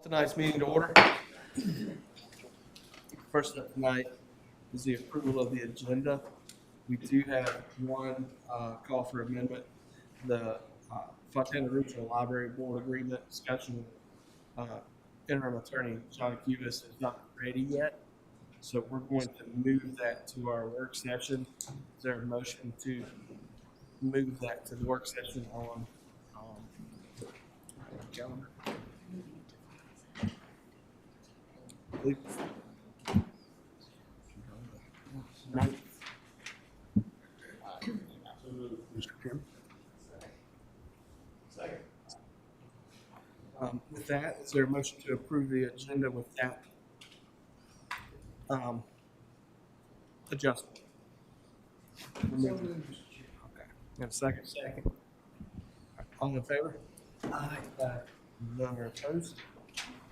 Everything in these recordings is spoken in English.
Tonight's meeting to order. First up tonight is the approval of the agenda. We do have one call for amendment. The Fontana Regional Library Board Agreement discussion with interim attorney John Cubis is not ready yet. So we're going to move that to our work session. Is there a motion to move that to the work session on calendar? Please. Mr. Chairman. With that, is there a motion to approve the agenda with that adjustment? Okay. And a second? Second. All in favor? Aye. None are opposed.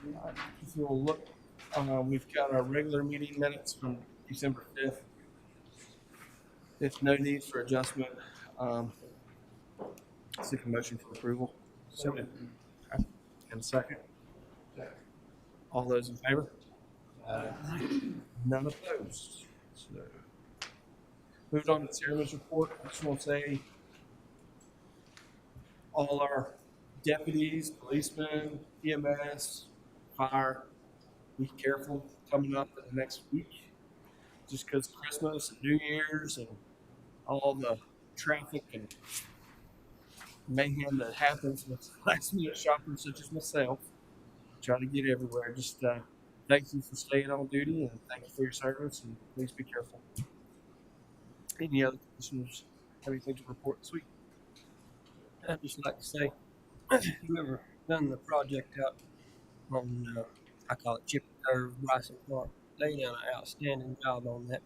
If you'll look, we've got our regular meeting minutes from December 5th. If no need for adjustment, seek a motion for approval. So moved. Okay. And a second? Second. All those in favor? Aye. None opposed. So, moved on to the chairman's report. I just want to say all our deputies, policemen, EMS, fire, be careful coming up in the next week. Just because Christmas and New Year's and all the traffic and mayhem that happens with last minute shoppers such as myself, trying to get everywhere. Just thank you for staying on duty and thank you for your service, and please be careful. Any other commissioners have anything to report this week? I'd just like to say, whoever done the project out on, I call it Chip Curve, Bryson Park, they done an outstanding job on that.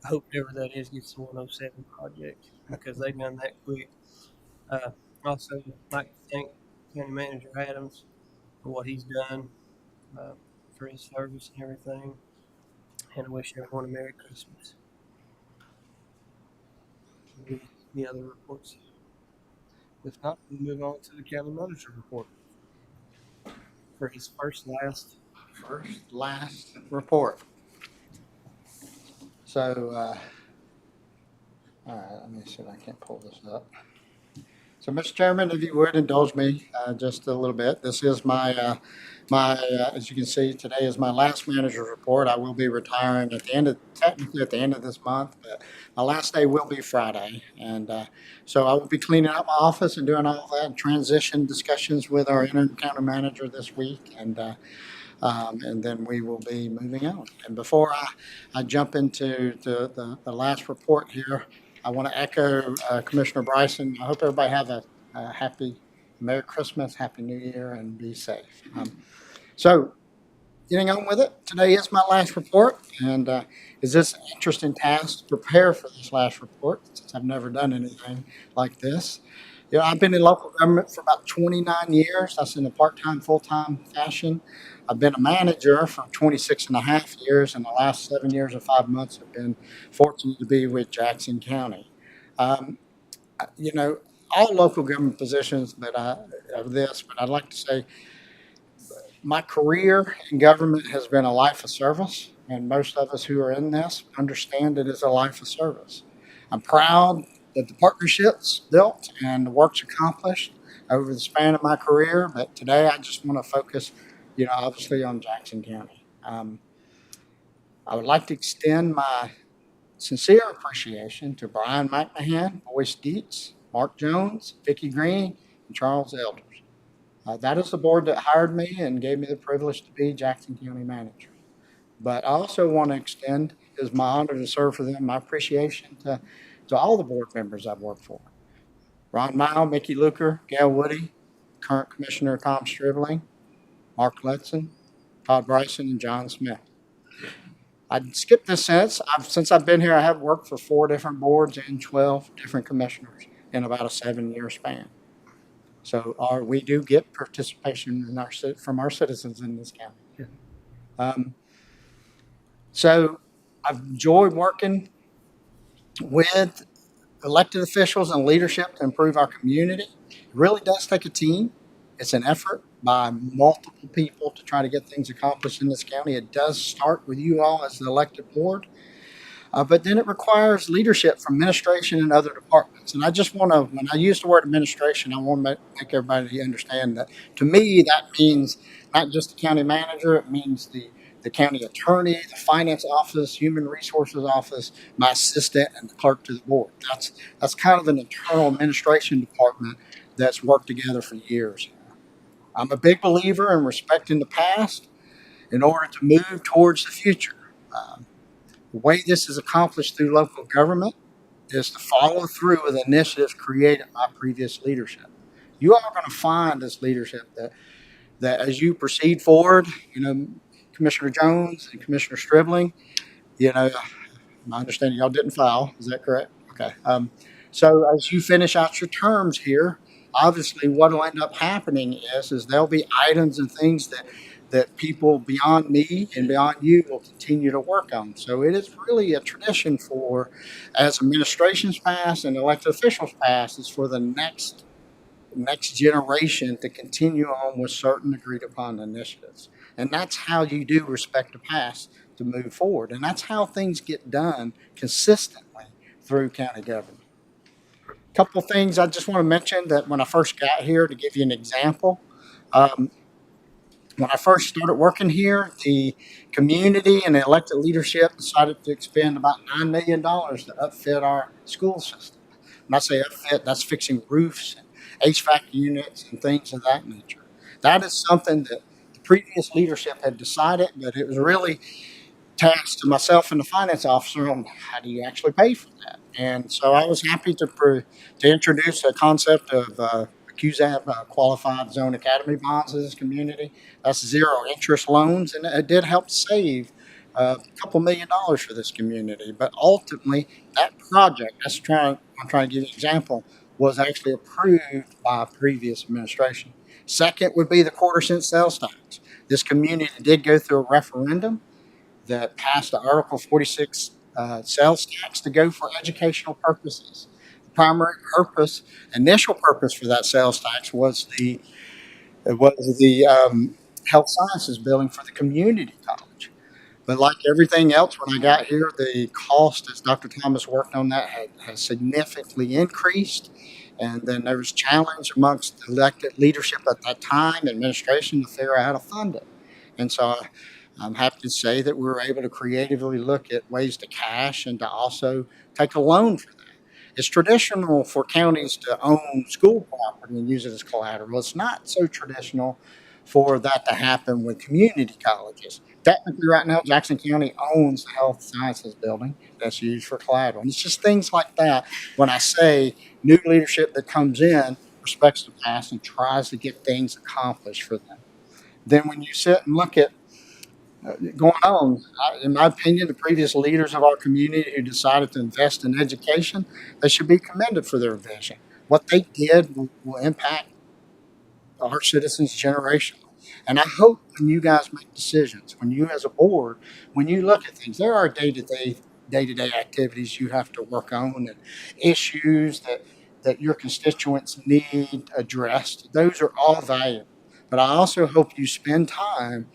I hope whoever that is gets the 107 project because they done that quick. Also, I'd like to thank County Manager Adams for what he's done, for his service and everything. And I wish everyone a Merry Christmas. Any other reports? If not, we move on to the county manager report for his first last report. So, all right, let me see if I can't pull this up. So, Mr. Chairman, if you would indulge me just a little bit. This is my, as you can see, today is my last manager's report. I will be retiring technically at the end of this month, but my last day will be Friday. And so I will be cleaning up my office and doing all that, transition discussions with our interim county manager this week. And then we will be moving on. And before I jump into the last report here, I want to echo Commissioner Bryson. I hope everybody have a happy Merry Christmas, Happy New Year, and be safe. So getting on with it, today is my last report, and is this an interesting task to prepare for this last report since I've never done anything like this. You know, I've been in local government for about 29 years. That's in a part-time, full-time fashion. I've been a manager for 26 and a half years, and the last 7 years and 5 months have been fortunate to be with Jackson County. You know, all local government positions that but I'd like to say my career in government has been a life of service, and most of us who are in this understand it is a life of service. I'm proud that the partnerships built and the works accomplished over the span of my career, but today I just want to focus, you know, obviously on Jackson County. I would like to extend my sincere appreciation to Brian McMahon, Boyce Dietz, Mark Jones, Vicki Green, and Charles Elders. That is the board that hired me and gave me the privilege to be Jackson County manager. But I also want to extend, it is my honor to serve for them, my appreciation to all the board members I've worked for. Ron Mile, Mickey Luker, Gail Woody, current Commissioner Tom Stribling, Mark Letson, Todd Bryson, and John Smith. I'd skip this since I've been here, I have worked for 4 different boards and 12 different commissioners in about a 7-year span. So we do get participation from our citizens in this county. So I've enjoyed working with elected officials and leadership to improve our community. It really does take a team. It's an effort. by multiple people to try to get things accomplished in this county. It does start with you all as the elected board, but then it requires leadership from administration and other departments. And I just want to, when I use the word administration, I want to make everybody understand that to me, that means not just the county manager, it means the county attorney, the finance office, human resources office, my assistant, and the clerk to the board. That's kind of an internal administration department that's worked together for years. I'm a big believer in respecting the past in order to move towards the future. The way this is accomplished through local government is to follow through with initiatives created by previous leadership. You are going to find this leadership that as you proceed forward, Commissioner Jones and Commissioner Stribling, my understanding y'all didn't file. Is that correct? Okay. So as you finish out your terms here, obviously what will end up happening is there'll be items and things that people beyond me and beyond you will continue to work on. So it is really a tradition for, as administrations pass and elected officials pass, is for the next generation to continue on with certain agreed upon initiatives. And that's how you do respect the past to move forward. And that's how things get done consistently through county government. A couple of things I just want to mention that when I first got here, to give you an example, when I first started working here, the community and the elected leadership decided to expend about $9 million to upfit our school system. When I say upfit, that's fixing roofs and HVAC units and things of that nature. That is something that the previous leadership had decided, but it was really tasked to myself and the finance officer on how do you actually pay for that. And so I was happy to introduce a concept of QZAB qualified zone academy bonds in this community. That's zero interest loans, and it did help save a couple $1 million for this community. But ultimately, that project, I'm trying to give you an example, was actually approved by a previous administration. Second would be the quarter-cent sales tax. This community did go through a referendum that passed the Article 46 sales tax to go for educational purposes. The primary purpose, initial purpose for that sales tax was the health sciences building for the community college. But like everything else, when I got here, the cost, as Dr. Thomas worked on that, has significantly increased. And then there was challenge amongst the elected leadership at that time, administration, to figure out how to fund it. And so I'm happy to say that we were able to creatively look at ways to cash and to also take a loan for that. It's traditional for counties to own school property and use it as collateral. It's not so traditional for that to happen with community colleges. Technically, right now, Jackson County owns the health sciences building that's used for collateral. And it's just things like that when I say new leadership that comes in respects the past and tries to get things accomplished for them. Then when you sit and look at going on, in my opinion, the previous leaders of our community who decided to invest in education, they should be commended for their vision. What they did will impact our citizens generationally. And I hope when you guys make decisions, when you as a board, when you look at things, there are day-to-day activities you have to work on and issues that your constituents need addressed. Those are all valuable. But I also hope you spend time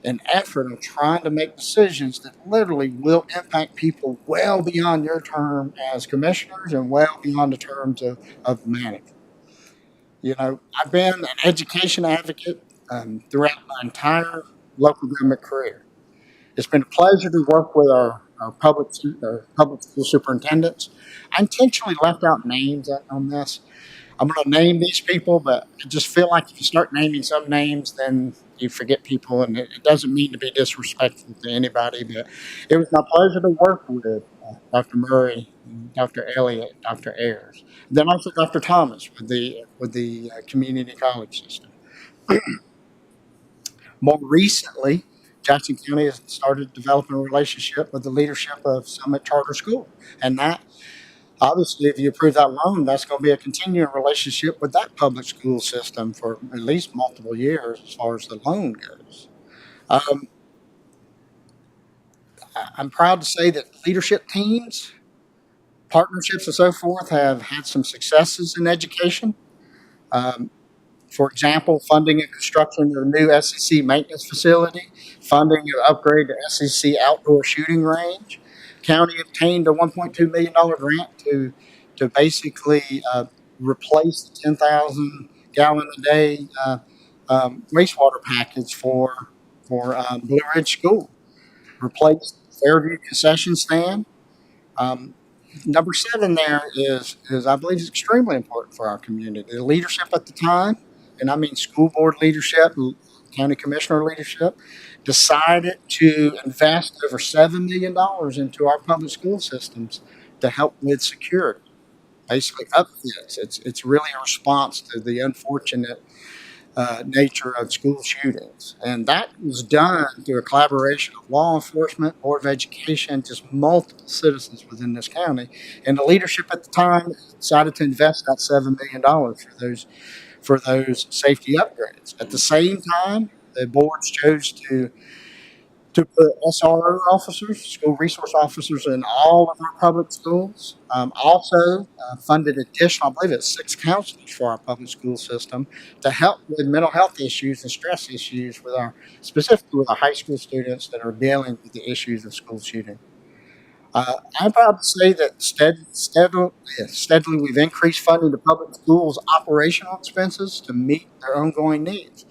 and effort on trying to make decisions that literally will impact people well beyond your term as commissioners and well beyond the terms of management. I've been an education advocate throughout my entire local government career. It's been a pleasure to work with our public school superintendents. I intentionally left out names on this. I'm going to name these people, but I just feel like if you start naming some names, then you forget people, and it doesn't mean to be disrespectful to anybody. But it was my pleasure to work with Dr. Murray, Dr. Elliott, Dr. Ayers, then also Dr. Thomas with the community college system. More recently, Jackson County has started developing a relationship with the leadership of Summit Charter School, and that obviously, if you approve that loan, that's going to be a continuing relationship with that public school system for at least multiple years as far as the loan goes. I'm proud to say that leadership teams, partnerships, and so forth have had some successes in education. For example, funding and construction of a new SEC maintenance facility, funding of upgrade to SEC outdoor shooting range. County obtained a $1.2 million grant to basically replace the 10,000 gallon a day wastewater package for Blue Ridge School. Replaced Fairview concession stand. Um, Number 7 there is I believe is extremely important for our community. The leadership at the time, and I mean school board leadership, county commissioner leadership, decided to invest over $7 million into our public school systems to help with security, basically upfits. It's really a response to the unfortunate nature of school shootings. And that was done through a collaboration of law enforcement, Board of Education, just multiple citizens within this county. And the leadership at the time decided to invest that $7 million for those safety upgrades. At the same time, the boards chose to put SRO officers, school resource officers, in all of our public schools. Also funded additional, I believe it's 6 counselors for our public school system to help with mental health issues and stress issues specifically with our high school students that are dealing with the issues of school shooting. I'm proud to say that steadily we've increased funding to public schools' operational expenses to meet their ongoing needs.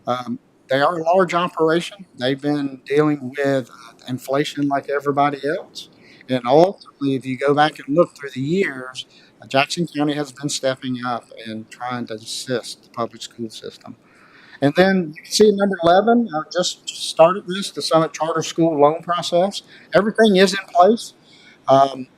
Um, they are a large operation. They've been dealing with inflation like everybody else. And ultimately, if you go back and look through the years, Jackson County has been stepping up and trying to assist the public school system. And then you can see number 11, just started the Summit Charter School loan process. Everything is in place. Um,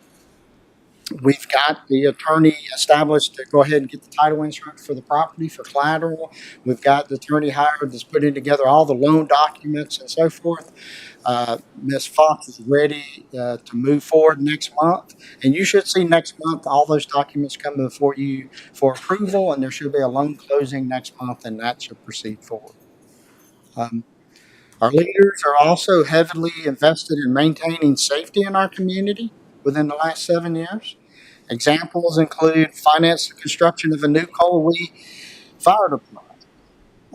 We've got the attorney established to go ahead and get the title insurance for the property for collateral. We've got the attorney hired that's putting together all the loan documents and so forth. Ms. Fox is ready to move forward next month. And you should see next month all those documents come before you for approval, and there should be a loan closing next month, and that should proceed forward. Our leaders are also heavily invested in maintaining safety in our community within the last 7 years. Examples include finance the construction of a new Colowee Fire Department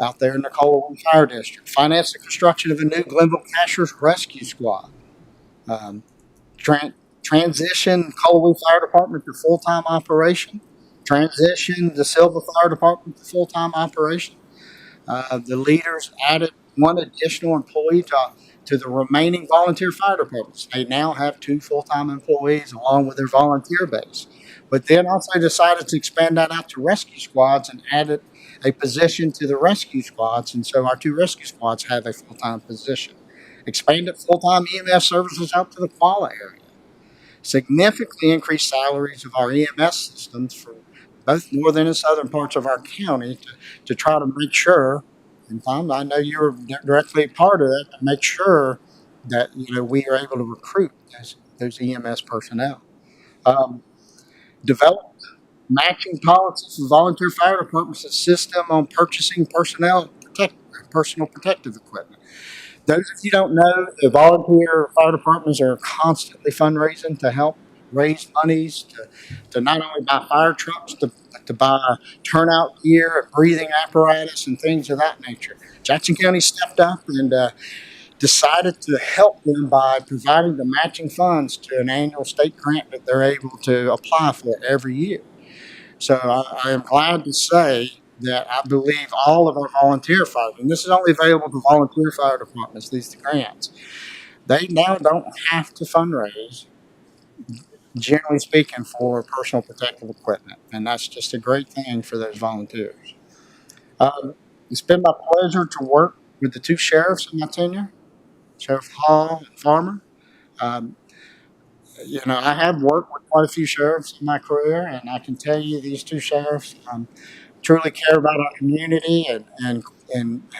out there in the Colowee Fire District. Finance the construction of a new Glenville Cashers Rescue Squad. Transition Colowee Fire Department to full-time operation. Transition the Silva Fire Department to full-time operation. The leaders added 1 additional employee to the remaining volunteer fire departments. They now have 2 full-time employees along with their volunteer base. But then also decided to expand that out to rescue squads and added a position to the rescue squads. And so our 2 rescue squads have a full-time position. Expanded full-time EMS services out to the Quala area. Significantly increased salaries of our EMS systems for both northern and southern parts of our county to try to make sure, and Tom, I know you were directly part of that, to make sure that we are able to recruit those EMS personnel. Developed matching policies for volunteer fire departments that assist them on purchasing personal protective equipment. Those of you who don't know, the volunteer fire departments are constantly fundraising to help raise monies to not only buy fire trucks, but to buy turnout gear and breathing apparatus and things of that nature. Jackson County stepped up and decided to help them by providing the matching funds to an annual state grant that they're able to apply for every year. So I am glad to say that I believe all of our volunteer fire, and this is only available to volunteer fire departments, these grants, they now don't have to fundraise, generally speaking, for personal protective equipment. And that's just a great thing for those volunteers. It's been my pleasure to work with the 2 sheriffs in my tenure, Sheriff Hall and Farmer. I have worked with quite a few sheriffs in my career, and I can tell you these 2 sheriffs truly care about our community and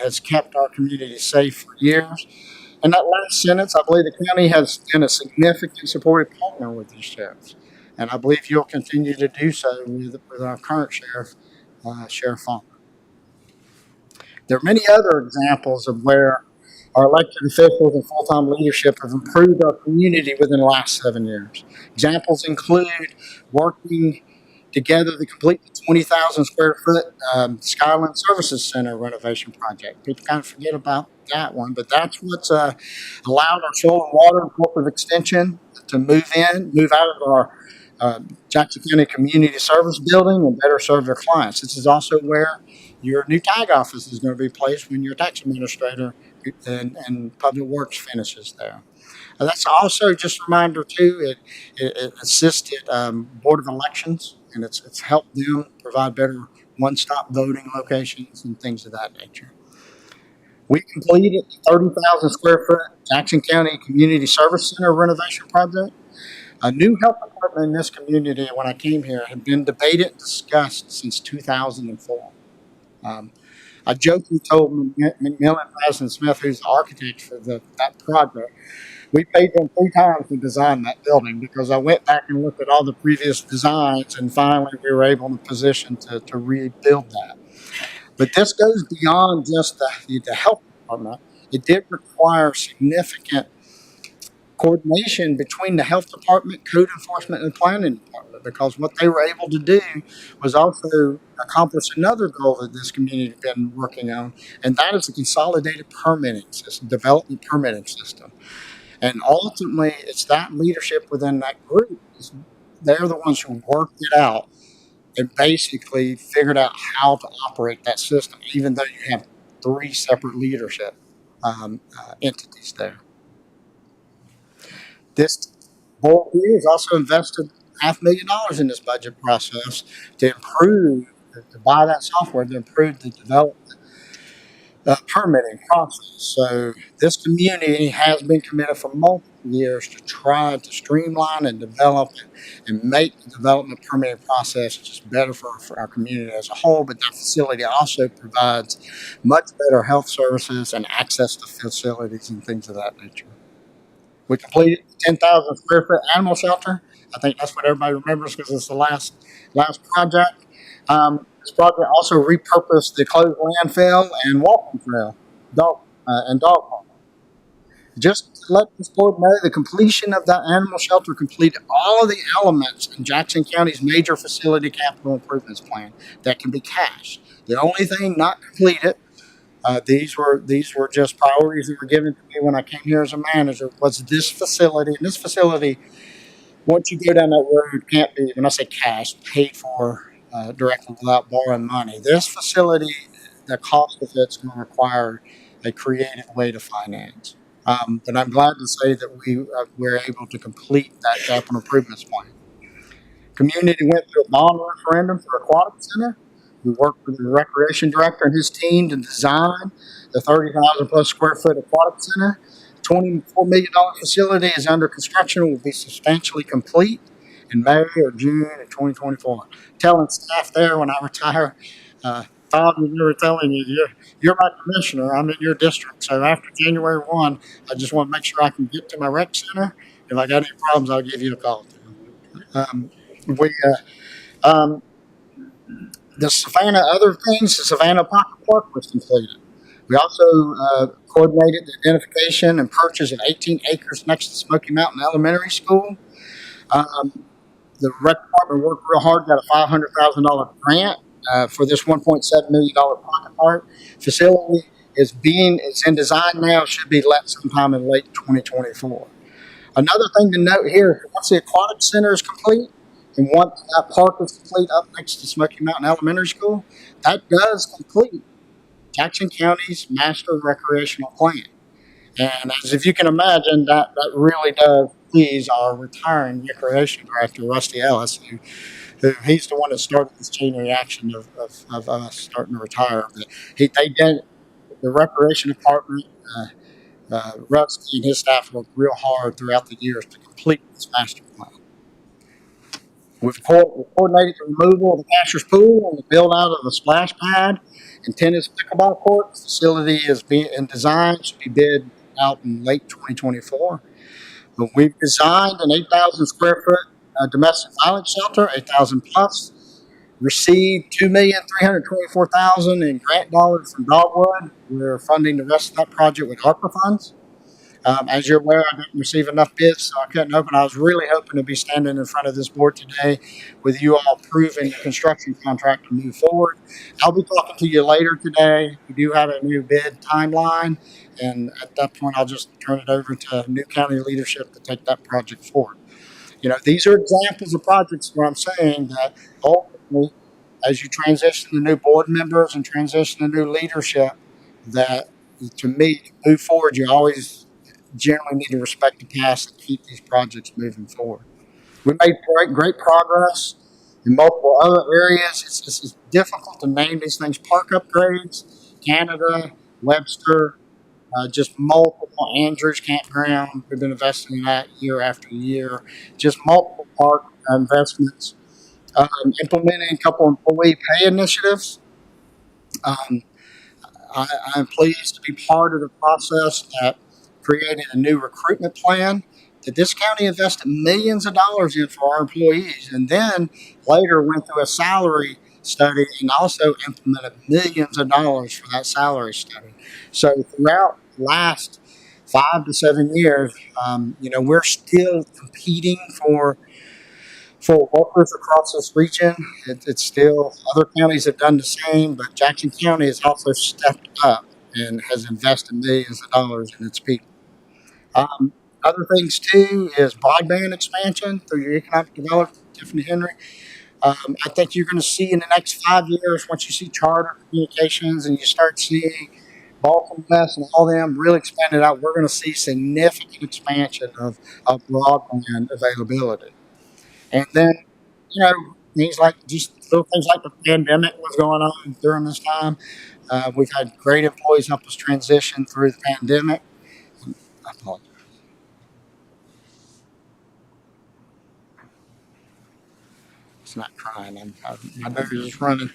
has kept our community safe for years. And that last sentence, I believe the county has been a significant supportive partner with these sheriffs. And I believe you'll continue to do so with our current sheriff, Sheriff Farmer. There are many other examples of where our elected officials and full-time leadership have improved our community within the last 7 years. Examples include working together to complete the 20,000 square foot Skyland Services Center renovation project. People kind of forget about that one, but that's what's allowed our soil and water and corporate extension to move out of our Jackson County Community Service Building and better serve their clients. This is also where your new tag office is going to be placed when your tax administrator and public works finishes there. That's also just a reminder too. It assisted Board of Elections, and it's helped them provide better one-stop voting locations and things of that nature. We completed the 30,000 square foot Jackson County Community Service Center renovation project. A new health department in this community, when I came here, had been debated and discussed since 2004. I jokingly told McMillan President Smith, who's the architect for that project, we paid them 3 times to design that building, because I went back and looked at all the previous designs, and finally we were able in position to rebuild that. But this goes beyond just the health department. It did require significant coordination between the health department, code enforcement, and planning department, because what they were able to do was also accomplish another goal that this community has been working on, and that is a consolidated permitting system, development permitting system. And ultimately, it's that leadership within that group. They're the ones who worked it out and basically figured out how to operate that system, even though you have 3 separate leadership entities there. This board here has also invested $500,000 in this budget process to buy that software to improve the development permitting process. So this community has been committed for multiple years to try to streamline and develop and make the development permitting process just better for our community as a whole. But that facility also provides much better health services and access to facilities and things of that nature. We completed the 10,000 square foot animal shelter. I think that's what everybody remembers because it's the last project. This project also repurposed the closed landfill and walking trail, dog park. Just to let this board know, the completion of that animal shelter completed all of the elements in Jackson County's major facility capital improvements plan that can be cashed. The only thing not completed, these were just priorities that were given to me when I came here as a manager, was this facility. And this facility, once you go down that road, can't be, when I say cash, paid for directly without borrowing money. This facility, the cost of it's going to require a creative way to finance. But I'm glad to say that we're able to complete that capital improvements plan. Community went through a bond referendum for Aquatic Center. We worked with the recreation director and his team to design the 30,000 plus square foot aquatic center. $24 million facility is under construction and will be substantially complete in May or June of 2024. Telling staff there when I retire, Todd, we were telling you, you're my commissioner. I'm in your district. So after January 1, I just want to make sure I can get to my rec center. If I got any problems, I'll give you a call. The Savannah Pocket Park was completed. We also coordinated the identification and purchase of 18 acres next to Smoky Mountain Elementary School. The rec department worked real hard, got a $500,000 grant for this $1.7 million pocket park. Facility it's in design now, should be let sometime in late 2024. Another thing to note here, once the aquatic center is complete, and once that park is complete up next to Smoky Mountain Elementary School, that does complete Jackson County's master recreational plan. And as if you can imagine, that really does please our retiring recreation director, Rusty Ellis, who he's the one that started this chain reaction of us starting to retire. But they did, the recreation department, Rusty and his staff worked real hard throughout the years to complete this master plan. We've coordinated the removal of the Cashers Pool and the build out of a splash pad and tennis pickleball court. The facility is being in design, should be bid out in late 2024. But we've designed an 8,000 square foot domestic violence shelter, 8,000 plus. Received $2,324,000 in grant dollars from Dogwood. We're funding the rest of that project with ARPA funds. As you're aware, I didn't receive enough bids, so I couldn't open. I was really hoping to be standing in front of this board today with you all approving the construction contract to move forward. I'll be talking to you later today. We do have a new bid timeline, and at that point, I'll just turn it over to new county leadership to take that project forward. These are examples of projects where I'm saying that ultimately, as you transition to new board members and transition to new leadership, that to me, to move forward, you always generally need to respect the past and keep these projects moving forward. We made great progress in multiple other areas. It's difficult to name these things. Park upgrades, Canada, Webster, just multiple Andrews Campground. We've been investing in that year after year. Just multiple park investments. Implementing a couple employee pay initiatives. Um, I'm pleased to be part of the process that created a new recruitment plan that this county invested millions of dollars in for our employees, and then later went through a salary study and also implemented millions of dollars for that salary study. So throughout the last 5 to 7 years, we're still competing for workers across this region. It's still, other counties have done the same, but Jackson County has also stepped up and has invested millions of dollars in its people. Um, Other things too is broadband expansion through your economic development, Tiffany Henry. I think you're going to see in the next 5 years, once you see Charter Communications and you start seeing Baltimore West and all them really expanded out, we're going to see significant expansion of broadband availability. And then, things like just little things like the pandemic was going on during this time. We've had great employees help us transition through the pandemic. I apologize. It's not crying. My nose is running.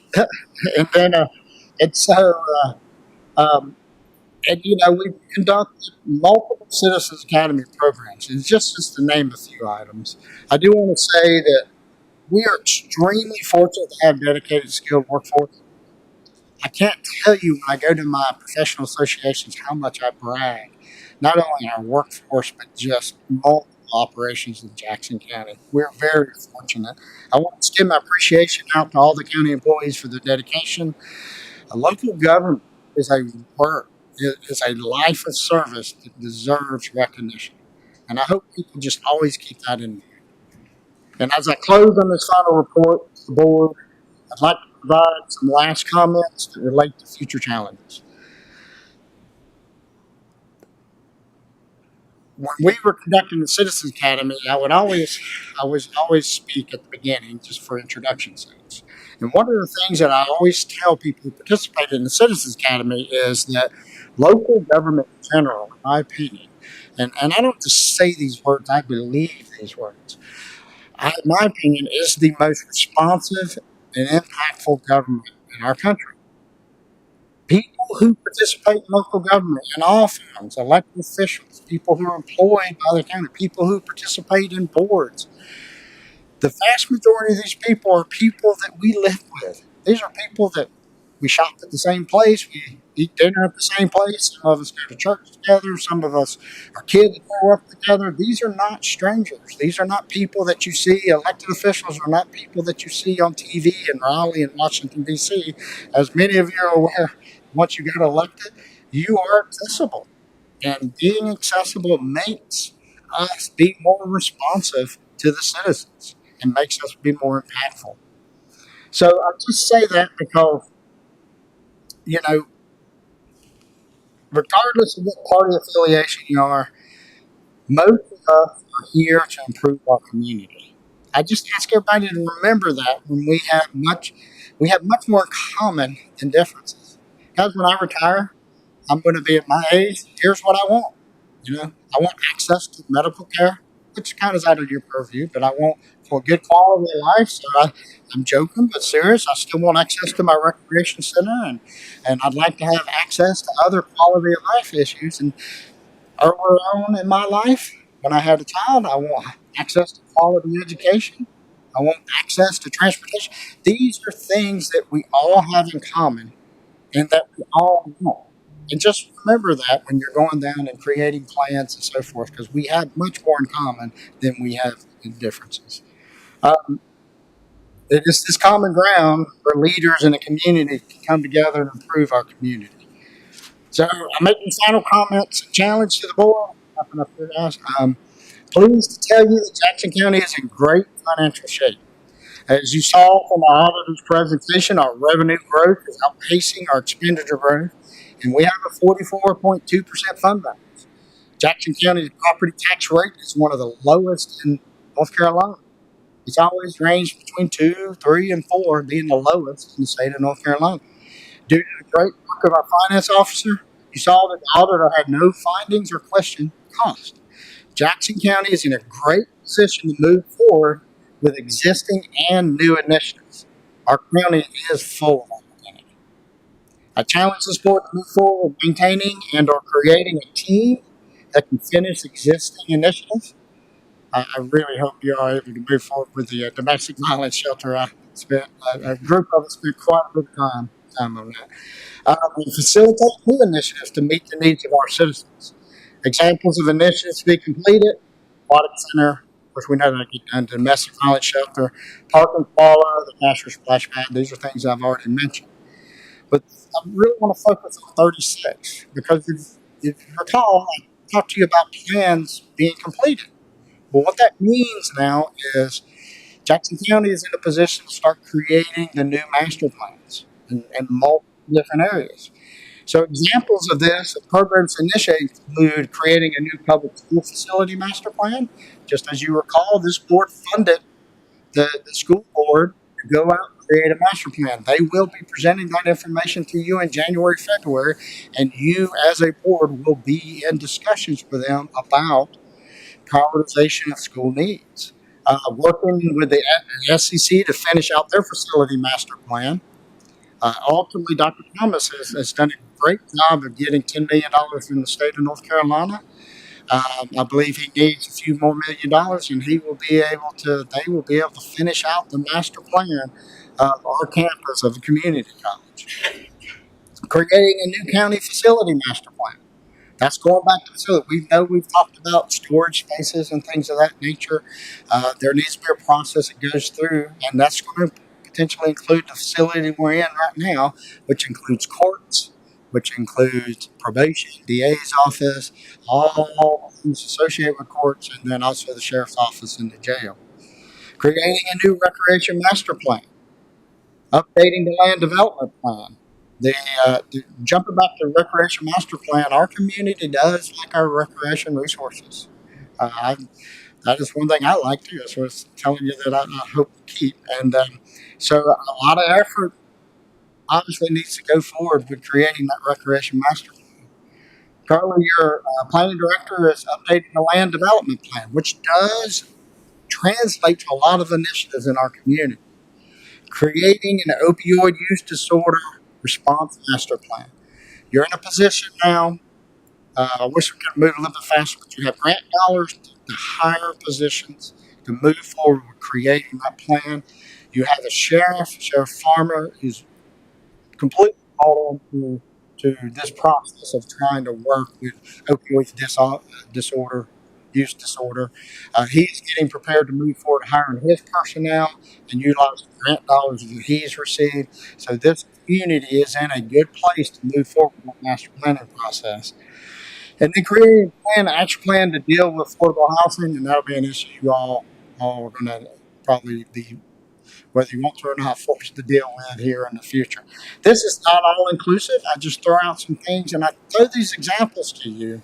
and then, and so, we conduct multiple Citizens Academy programs. And just to name a few items, I do want to say that we are extremely fortunate to have dedicated, skilled workforce. I can't tell you when I go to my professional associations how much I brag, not only our workforce, but just multiple operations in Jackson County. We're very fortunate. I want to extend my appreciation out to all the county employees for their dedication. A local government is a work, is a life of service that deserves recognition. And I hope people just always keep that in mind. And as I close on this final report to the board, I'd like to provide some last comments that relate to future challenges. When we were conducting the Citizens Academy, I was always speak at the beginning just for introduction sakes. And one of the things that I always tell people who participate in the Citizens Academy is that local government in general, in my opinion, and I don't just say these words, I believe these words. In my opinion, is the most responsive and impactful government in our country. People who participate in local government in all forms, elected officials, people who are employed by the county, people who participate in boards, the vast majority of these people are people that we live with. These are people that we shop at the same place, we eat dinner at the same place, some of us go to church together, some of us, our kids grow up together. These are not strangers. These are not people that you see, elected officials are not people that you see on TV in Raleigh and Washington, D.C. As many of you are aware, once you get elected, you are accessible. And being accessible makes us be more responsive to the citizens and makes us be more impactful. So I just say that because, you know, regardless of what party affiliation you are, most of us are here to improve our community. I just ask everybody to remember that when we have much more in common than differences. Because when I retire, I'm going to be at my age. Here's what I want. I want access to medical care, which kind of is out of your purview, but I want for good quality of life. So I'm joking, but serious. I still want access to my recreation center, and I'd like to have access to other quality of life issues. And earlier on in my life, when I had a child, I want access to quality education. I want access to transportation. These are things that we all have in common and that we all want. And just remember that when you're going down and creating plans and so forth, because we have much more in common than we have in differences. Um, it is this common ground where leaders in a community can come together and improve our community. So I'm making final comments and challenge to the board. Wrapping up here, guys. Pleased to tell you that Jackson County is in great financial shape. As you saw from our auditor's presentation, our revenue growth is outpacing our expenditure growth, and we have a 44.2% fund balance. Jackson County's property tax rate is one of the lowest in North Carolina. It's always ranged between 2, 3, and 4, being the lowest in the state of North Carolina. Due to the great work of our finance officer, you saw that the auditor had no findings or questioned cost. Jackson County is in a great position to move forward with existing and new initiatives. Our county is full of opportunity. I challenge this board to move forward with maintaining and or creating a team that can finish existing initiatives. I really hope you are able to move forward with the domestic violence shelter. I spent a group of us spent quite a bit of time on that. We facilitate new initiatives to meet the needs of our citizens. Examples of initiatives to be completed: aquatic center, which we know that get done, domestic violence shelter, park and parlor, the Casher splash pad. These are things I've already mentioned. But I really want to focus on 36 because if you recall, I talked to you about plans being completed. Well, what that means now is Jackson County is in a position to start creating the new master plans in multiple different areas. So examples of this, of programs initiated include creating a new public school facility master plan. Just as you recall, this board funded the school board to go out and create a master plan. They will be presenting that information to you in January, February, and you as a board will be in discussions with them about prioritization of school needs. Working with the SEC to finish out their facility master plan. Ultimately, Dr. Thomas has done a great job of getting $10 million from the state of North Carolina. I believe he needs a few more $1 million, and he will be able to. They will be able to finish out the master plan of our campus of a community college. Creating a new county facility master plan. That's going back to facility. We've talked about storage spaces and things of that nature. There needs to be a process that goes through, and that's going to potentially include the facility we're in right now, which includes courts, which includes probation, DA's office, all things associated with courts, and then also the sheriff's office and the jail. Creating a new recreation master plan, updating the land development plan. Jumping back to the recreation master plan, our community does like our recreation resources. That is one thing I like too. That's what I was telling you that I hope to keep. And so a lot of effort obviously needs to go forward with creating that recreation master plan. Currently, your planning director is updating the land development plan, which does translate to a lot of initiatives in our community. Creating an opioid use disorder response master plan. You're in a position now. I wish we could move a little bit faster, but you have grant dollars to hire positions to move forward with creating that plan. You have a Sheriff Farmer, who's completely bought into this process of trying to work with opioid use disorder. He's getting prepared to move forward, hiring his personnel and utilizing grant dollars that he's received. So this community is in a good place to move forward with the master planning process. And then creating an action plan to deal with affordable housing, and that'll be an issue you all are going to probably be, whether you want to or not, forced to deal with here in the future. This is not all inclusive. I just throw out some things, and I throw these examples to you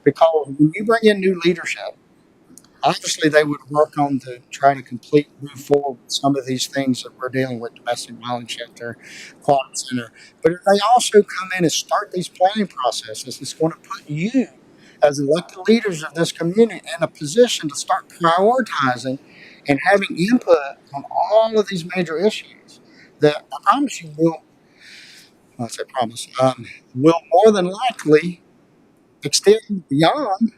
because when you bring in new leadership, obviously they would work on to try to move forward with some of these things that we're dealing with: domestic violence shelter, aquatic center. But if they also come in and start these planning processes, it's going to put you as elected leaders of this community in a position to start prioritizing and having input on all of these major issues that I promise you will more than likely extend beyond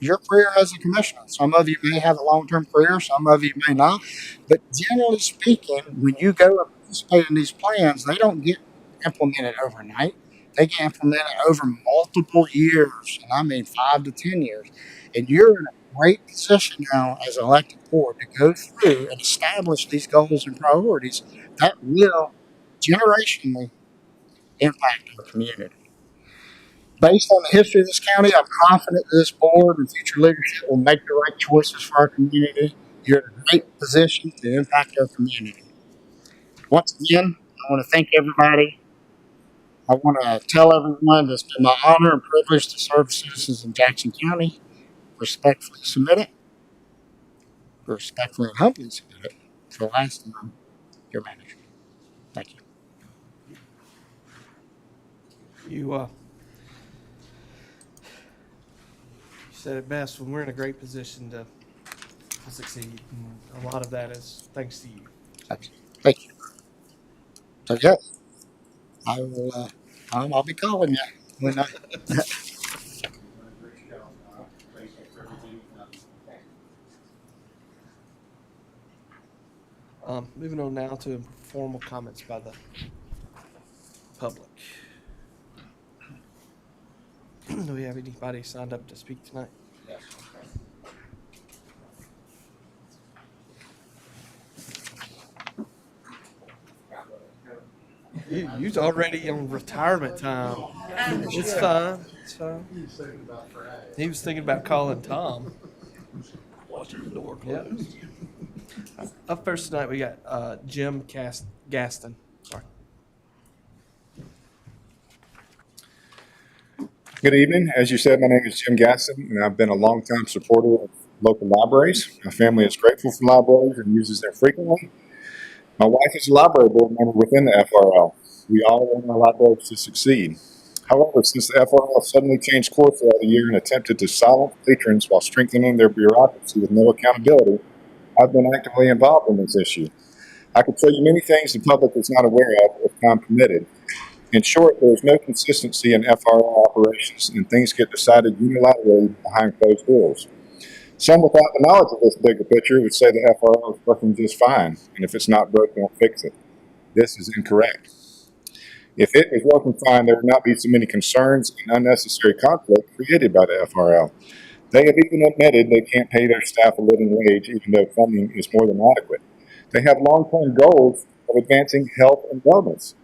your career as a commissioner. Some of you may have a long-term career, some of you may not. But generally speaking, when you go and participate in these plans, they don't get implemented overnight. They get implemented over multiple years, and I mean 5 to 10 years. And you're in a great position now as an elected board to go through and establish these goals and priorities that will generationally impact our community. Based on the history of this county, I'm confident that this board and future leadership will make the right choices for our community. You're in a great position to impact our community. Once again, I want to thank everybody. I want to tell everyone that it's been my honor and privilege to serve citizens in Jackson County. Respectfully submit it. Respectfully and humbly submit it. For the last time, your manager. Thank you. You said it best. When we're in a great position to succeed, and a lot of that is thanks to you. Thank you. So, yeah, I will. I'll be calling you when I. Moving on now to informal comments by the public. Do we have anybody signed up to speak tonight? Yes. You's already on retirement time. It's fine. It's fine. He was thinking about calling Tom. Watching the door close. Up first tonight, we got Jim Gaston. Sorry. Good evening. As you said, my name is Jim Gaston, and I've been a longtime supporter of local libraries. My family is grateful for libraries and uses them frequently. My wife is a library board member within the FRL. We all want our libraries to succeed. However, since the FRL suddenly changed course throughout the year and attempted to silence patrons while strengthening their bureaucracy with no accountability, I've been actively involved in this issue. I could tell you many things the public is not aware of if time permitted. In short, there is no consistency in FRL operations, and things get decided unilaterally behind closed doors. Some without the knowledge of this bigger picture would say the FRL is working just fine, and if it's not broke, don't fix it. This is incorrect. If it is working fine, there would not be so many concerns and unnecessary conflict created by the FRL. They have even admitted they can't pay their staff a living wage, even though funding is more than adequate. They have long-term goals of advancing health and wellness.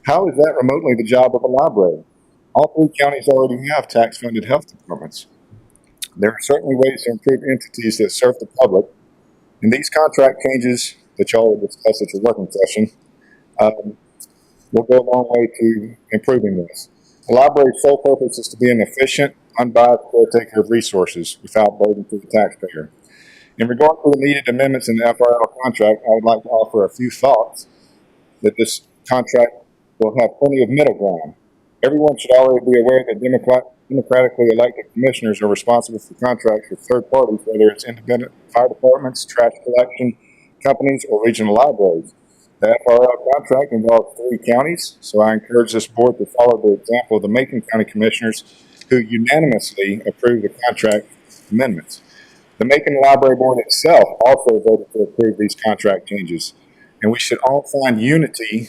How is that remotely the job of a library? All 3 counties already have tax-funded health departments. There are certainly ways to improve entities that serve the public, and these contract changes that y'all will discuss at your working session will go a long way to improving this. A library's sole purpose is to be an efficient, unbiased caretaker of resources without burden to the taxpayer. In regard to the needed amendments in the FRL contract, I would like to offer a few thoughts that this contract will have plenty of middle ground. Everyone should already be aware that democratically elected commissioners are responsible for contracts with third parties, whether it's independent fire departments, trash collection companies, or regional libraries. The FRL contract involves 3 counties, so I encourage this board to follow the example of the Macon County Commissioners, who unanimously approved the contract amendments. The Macon Library Board itself also voted to approve these contract changes, and we should all find unity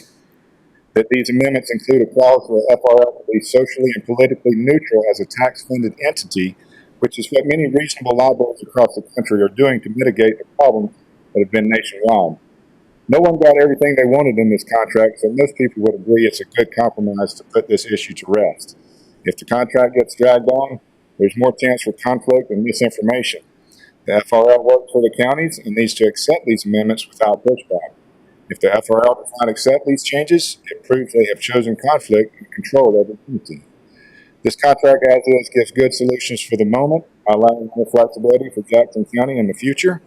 that these amendments include a clause for the FRL to be socially and politically neutral as a tax-funded entity, which is what many reasonable libraries across the country are doing to mitigate the problems that have been nationwide. No one got everything they wanted in this contract, so most people would agree it's a good compromise to put this issue to rest. If the contract gets dragged on, there's more chance for conflict and misinformation. The FRL works for the counties and needs to accept these amendments without pushback. If the FRL does not accept these changes, it proves they have chosen conflict and control over unity. This contract as is gives good solutions for the moment, allowing more flexibility for Jackson County in the future.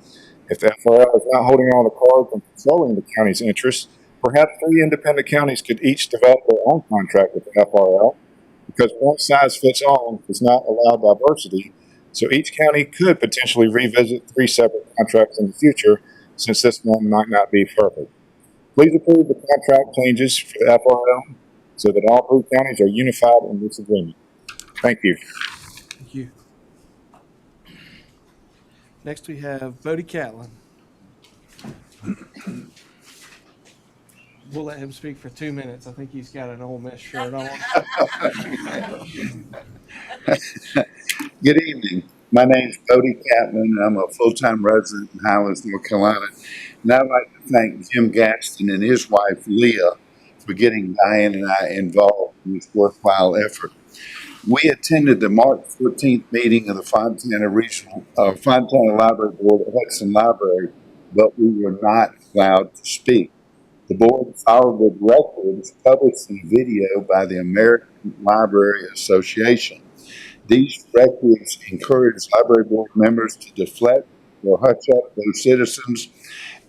If the FRL is not holding all the cards and controlling the county's interests, perhaps 3 independent counties could each develop their own contract with the FRL, because one size fits all does not allow diversity, so each county could potentially revisit 3 separate contracts in the future, since this one might not be perfect. Please approve the contract changes for the FRL so that all 3 counties are unified in this agreement. Thank you. Thank you. Next, we have Bodie Catlin. We'll let him speak for 2 minutes. I think he's got an Ole Miss shirt on. Good evening. My name's Cody Catlin. I'm a full-time resident in Highlands, North Carolina. And I'd like to thank Jim Gaston and his wife, Leah, for getting Diane and I involved in this worthwhile effort. We attended the March 14th meeting of the Fontana Library Board at Hudson Library, but we were not allowed to speak. The board followed the directives published in video by the American Library Association. These directives encourage library board members to deflect or hush up those citizens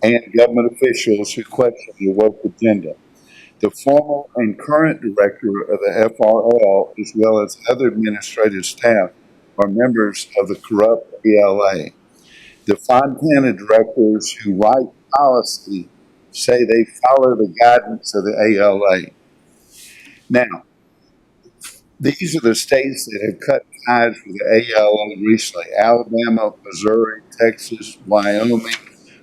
and government officials who question the work agenda. The former and current director of the FRL, as well as other administrative staff, are members of the corrupt ALA. The Fontana directors who write policy say they follow the guidance of the ALA. Now, these are the states that have cut ties with the ALA recently: Alabama, Missouri, Texas, Wyoming,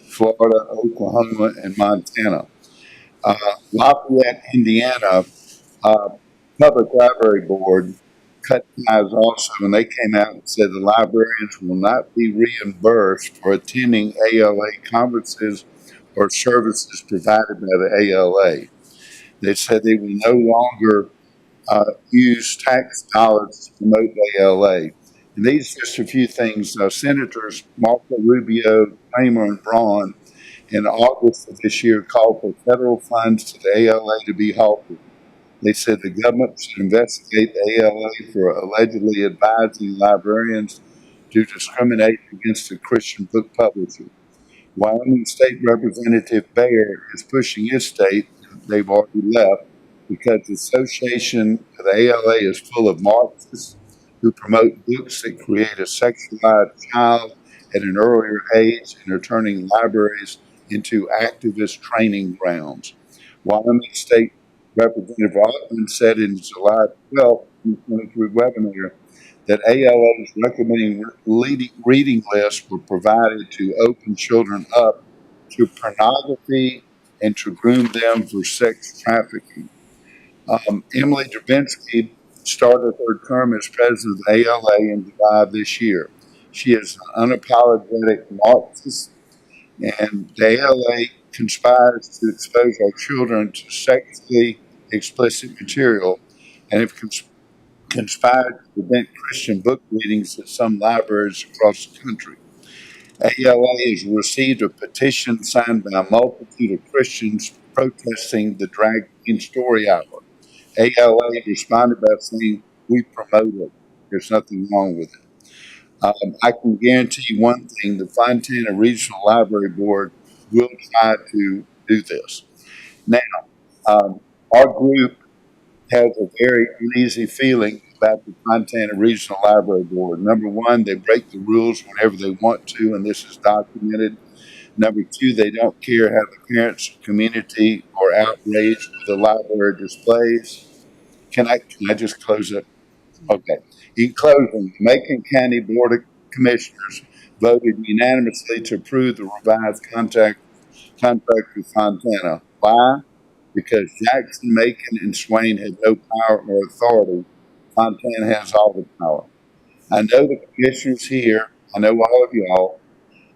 Florida, Oklahoma, and Montana. Lafayette, Indiana, Public Library Board cut ties also, and they came out and said the librarians will not be reimbursed for attending ALA conferences or services provided by the ALA. They said they will no longer use tax dollars to promote the ALA. And these are just a few things. Senators Marco Rubio, Kramer, and Braun in August of this year called for federal funds to the ALA to be halted. They said the government should investigate the ALA for allegedly advising librarians to discriminate against a Christian book publisher. Wyoming State Representative Bayer is pushing his state, they've already left, because the association of the ALA is full of Marxists who promote books that create a sexualized child at an earlier age and are turning libraries into activist training grounds. Wyoming State Representative Altman said in July 12th, 2023 webinar that ALA's recommending reading lists were provided to open children up to pornography and to groom them for sex trafficking. Emily Drabinsky started her term as president of the ALA in July of this year. She is an unapologetic Marxist, and the ALA conspires to expose our children to sexually explicit material and have conspired to prevent Christian book readings at some libraries across the country. ALA has received a petition signed by a multitude of Christians protesting the Drag Queen Story Hour. ALA responded by saying, "We promote it. There's nothing wrong with it." I can guarantee you one thing: the Fontana Regional Library Board will try to do this. Now, our group has a very uneasy feeling about the Fontana Regional Library Board. Number one, they break the rules whenever they want to, and this is documented. Number two, they don't care how the parents or community are outraged with the library displays. Can I just close it? Okay. In closing, the Macon County Board of Commissioners voted unanimously to approve the revised contract with Fontana. Why? Because Jackson, Macon, and Swain had no power or authority. Fontana has all the power. I know the commissioners here, I know all of y'all,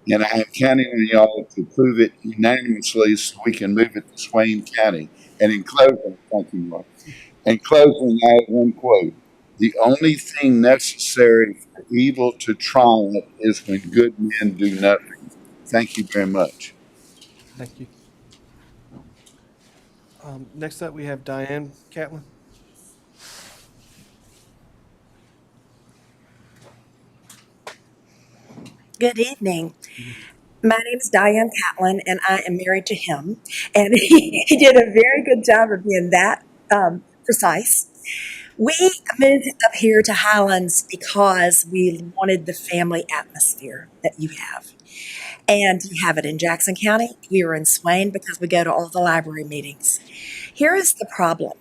and I am counting on y'all to approve it unanimously so we can move it to Swain County. And in closing, thank you, Mark. In closing, I have one quote: "The only thing necessary for evil to triumph is when good men do nothing." Thank you very much. Thank you. Next up, we have Diane Catlin. Good evening. My name is Diane Catlin, and I am married to him. And he did a very good job of being that precise. We moved up here to Highlands because we wanted the family atmosphere that you have. And you have it in Jackson County. We were in Swain because we go to all the library meetings. Here is the problem.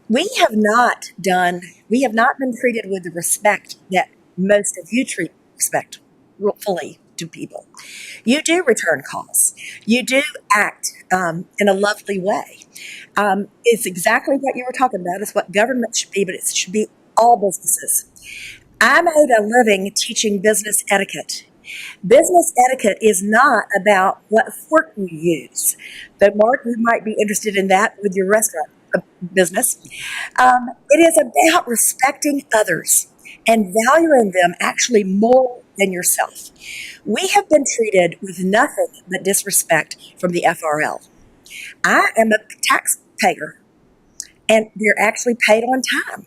We have not been treated with the respect that most of you treat respectfully to people. You do return calls. You do act in a lovely way. It's exactly what you were talking about. It's what government should be, but it should be all businesses. I made a living teaching business etiquette. Business etiquette is not about what fork you use. But Mark, you might be interested in that with your restaurant business. It is about respecting others and valuing them actually more than yourself. We have been treated with nothing but disrespect from the FRL. I am a taxpayer, and they're actually paid on time.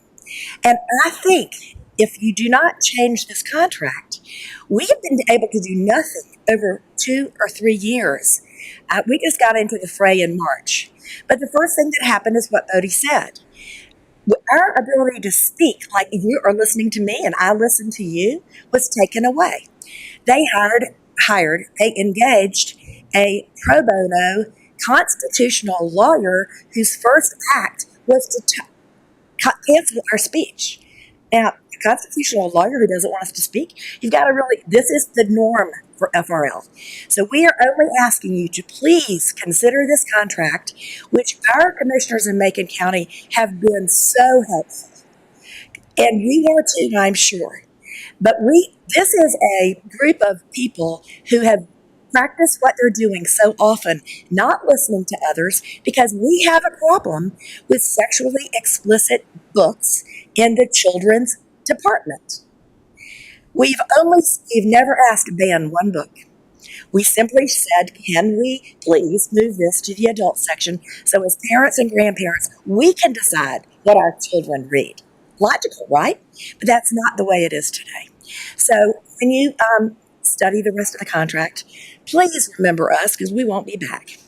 And I think if you do not change this contract, we have been able to do nothing over 2 or 3 years. We just got into the fray in March. But the first thing that happened is what Odie said. Our ability to speak, like you are listening to me and I listen to you, was taken away. They they engaged a pro bono constitutional lawyer whose first act was to cancel our speech. Now, a constitutional lawyer who doesn't want us to speak, you've got to really, this is the norm for FRL. So we are only asking you to please consider this contract, which our commissioners in Macon County have been so helpful. And we are too, I'm sure. But this is a group of people who have practiced what they're doing so often, not listening to others, because we have a problem with sexually explicit books in the children's department. We've never asked to ban one book. We simply said, can we please move this to the adult section so as parents and grandparents, we can decide what our children read. Logical, right? But that's not the way it is today. So when you study the rest of the contract, please remember us because we won't be back.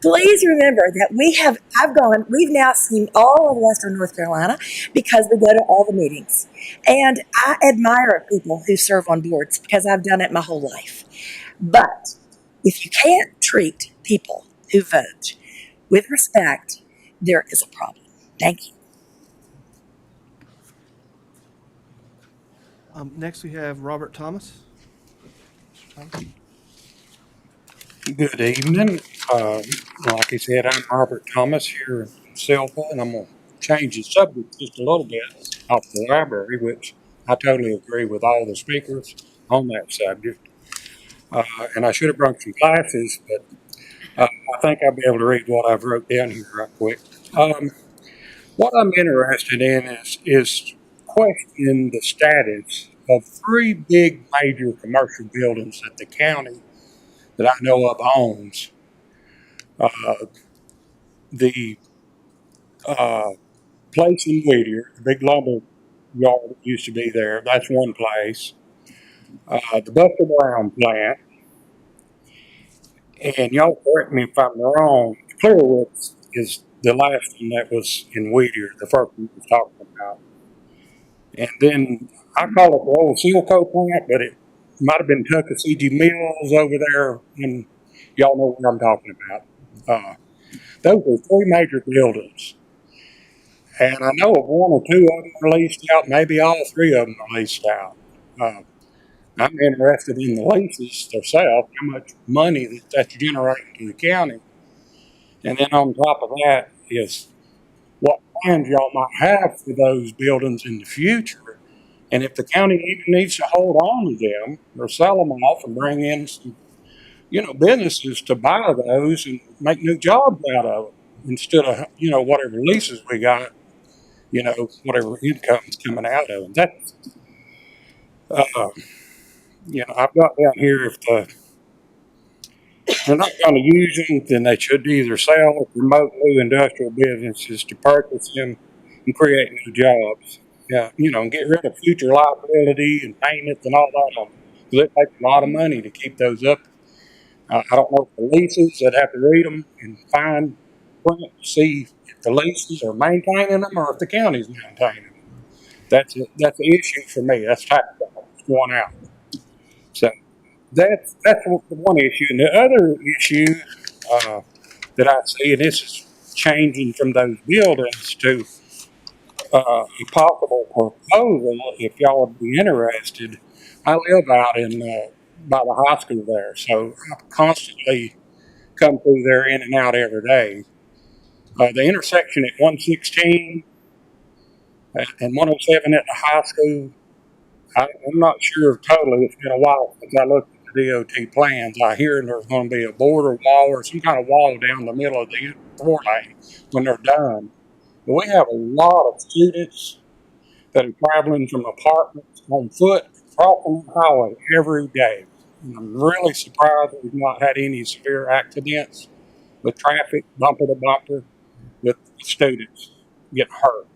Please remember that we've now seen all of Western North Carolina because we go to all the meetings. And I admire people who serve on boards because I've done it my whole life. But if you can't treat people who vote with respect, there is a problem. Thank you. Next, we have Robert Thomas. Good evening. Like I said, I'm Robert Thomas here in Silva, and I'm going to change the subject just a little bit off the library, which I totally agree with all the speakers on that subject. And I should have brought some glasses, but I think I'll be able to read what I've wrote down here right quick. What I'm interested in is questioning the status of 3 big major commercial buildings that the county that I know of owns. The place in Whittier, the big lumber yard that used to be there, that's one place. The Buster Brown plant, and y'all correct me if I'm wrong, Clearwood is the last one that was in Whittier, the first one we was talking about. And then I call it the old Silco plant, but it might have been Tuckasegee Mills over there, and y'all know what I'm talking about. Those are 3 major buildings. And I know of 1 or 2 of them are leased out, maybe all 3 of them are leased out. I'm interested in the leases themselves, how much money that's generating to the county. And then on top of that is what plans y'all might have for those buildings in the future. And if the county even needs to hold on to them or sell them off and bring in some, businesses to buy those and make new jobs out of them instead of, whatever leases we got, whatever income's coming out of them. That's, I've got down here if they're not going to use them, then they should either sell or promote new industrial businesses to purchase them and create new jobs. Yeah, and get rid of future liability and payments and all that on them. Because it takes a lot of money to keep those up. I don't know if the leases, I'd have to read them and find print to see if the leases are maintaining them or if the county's maintaining them. That's the issue for me. That's tax dollars going out. So that's the one issue. And the other issue that I see, and this is changing from those buildings to a possible proposal, if y'all would be interested. I live out in by the high school there, so I constantly come through there in and out every day. The intersection at 116 and 107 at the high school, I'm not sure totally. It's been a while since I looked at the DOT plans. I hear there's going to be a border wall or some kind of wall down the middle of the 4 lane when they're done. But we have a lot of students that are traveling from apartments on foot crossing the highway every day. And I'm really surprised that we've not had any severe accidents with traffic, bumper to bumper, with students getting hurt.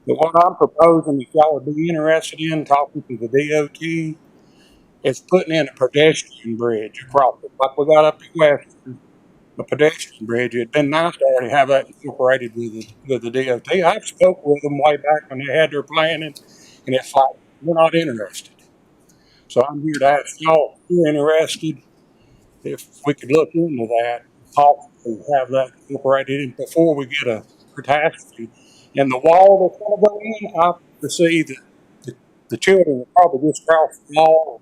But what I'm proposing, if y'all would be interested in talking to the DOT, is putting in a pedestrian bridge across it, like we got up at Western, a pedestrian bridge. It'd been nice to already have that incorporated with the DOT. I spoke with them way back when they had their planning, and it's like, we're not interested. So I'm here to ask y'all, if you're interested, if we could look into that, possibly have that incorporated in before we get a catastrophe. And the wall that's going to go in, I foresee that the children will probably just cross the wall.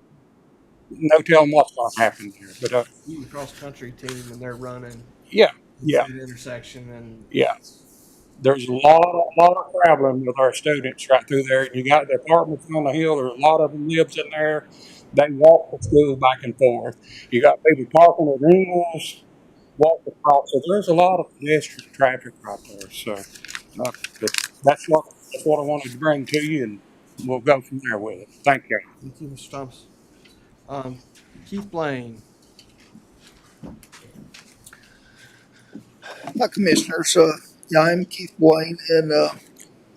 No telling what's going to happen here. But You can cross country team and they're running yeah, through the intersection and yeah. There's a lot of traveling with our students right through there. You got the apartments on the hill. There's a lot of them lives in there. They walk to school back and forth. You got people parking at Reynolds, walk across. So there's a lot of pedestrian traffic right there. So that's what I wanted to bring to you, and we'll go from there with it. Thank you. thank you, Mr. Thomas. Keith Blaine. Hi, Commissioners. Yeah, I'm Keith Blaine, and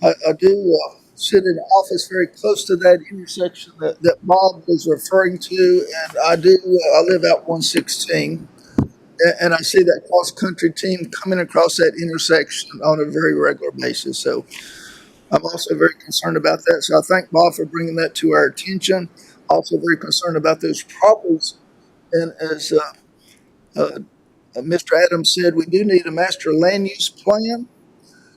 I do sit in an office very close to that intersection that Bob was referring to, and I live out 116, and I see that cross-country team coming across that intersection on a very regular basis. So I'm also very concerned about that. So I thank Bob for bringing that to our attention. Also very concerned about those properties, and as Mr. Adams said, we do need a master land use plan.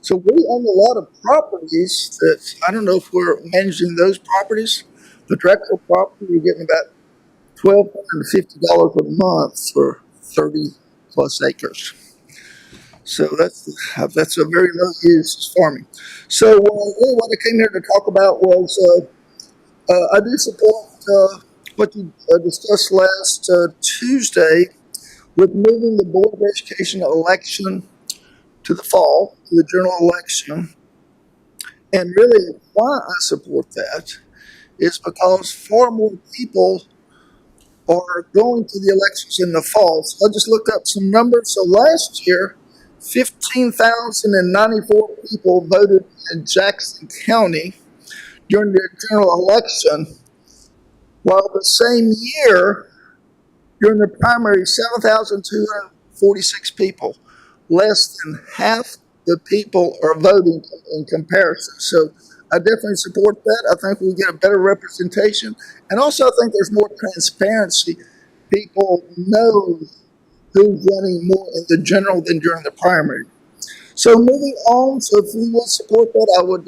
So we own a lot of properties that, I don't know if we're managing those properties. The Drexel property, we're getting about $1,250 a month for 30 plus acres. So that's a very low use farming. So really what I came here to talk about was, I do support what you discussed last Tuesday with moving the Board of Education election to the fall, to the general election. And really why I support that is because far more people are going to the elections in the fall. So I just looked up some numbers. So last year, 15,094 people voted in Jackson County during the general election, while the same year, during the primary, 7,246 people, less than half the people are voting in comparison. So I definitely support that. I think we'll get a better representation. And also I think there's more transparency. People know who's running more in the general than during the primary. So moving on, so if you would support that, I would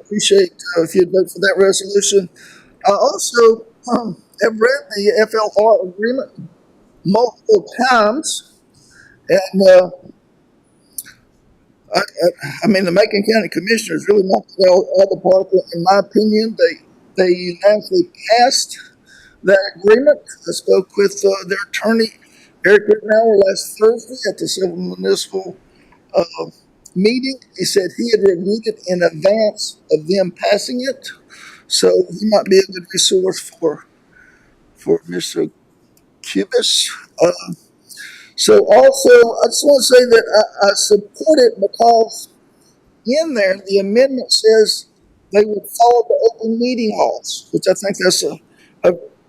appreciate if you'd vote for that resolution. I also have read the FLR agreement multiple times, and I mean the Macon County Commissioners really knocked it out of the park. In my opinion, they unanimously passed that agreement. I spoke with their attorney, Eric Rittenauer, last Thursday at the Civil Municipal meeting. He said he had reviewed it in advance of them passing it, so he might be a good resource for Mr. Cubis. So also, I just want to say that I support it because in there, the amendment says they would follow the open meeting laws, which I think that's a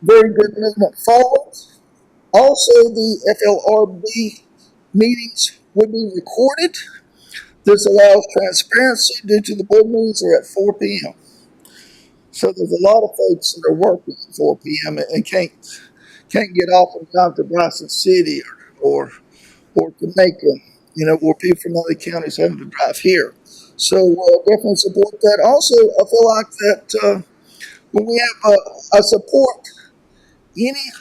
very good movement forward. Also, the FLRB meetings would be recorded. This allows transparency due to the board meetings are at 4 p.m. So there's a lot of folks that are working at 4 p.m. and can't get off in time to Bryson City or to Macon, or people from other counties having to drive here. So definitely support that. Also, I feel like that when we have, I support any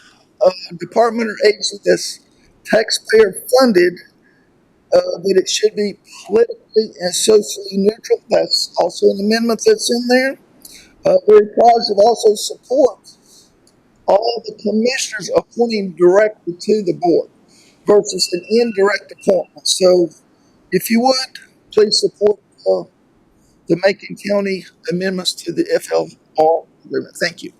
department or agency that's taxpayer funded, that it should be politically and socially neutral. That's also an amendment that's in there. Very positive also supports all the commissioners appointing directly to the board versus an indirect appointment. So if you would, please support the Macon County amendments to the FLR agreement. Thank you.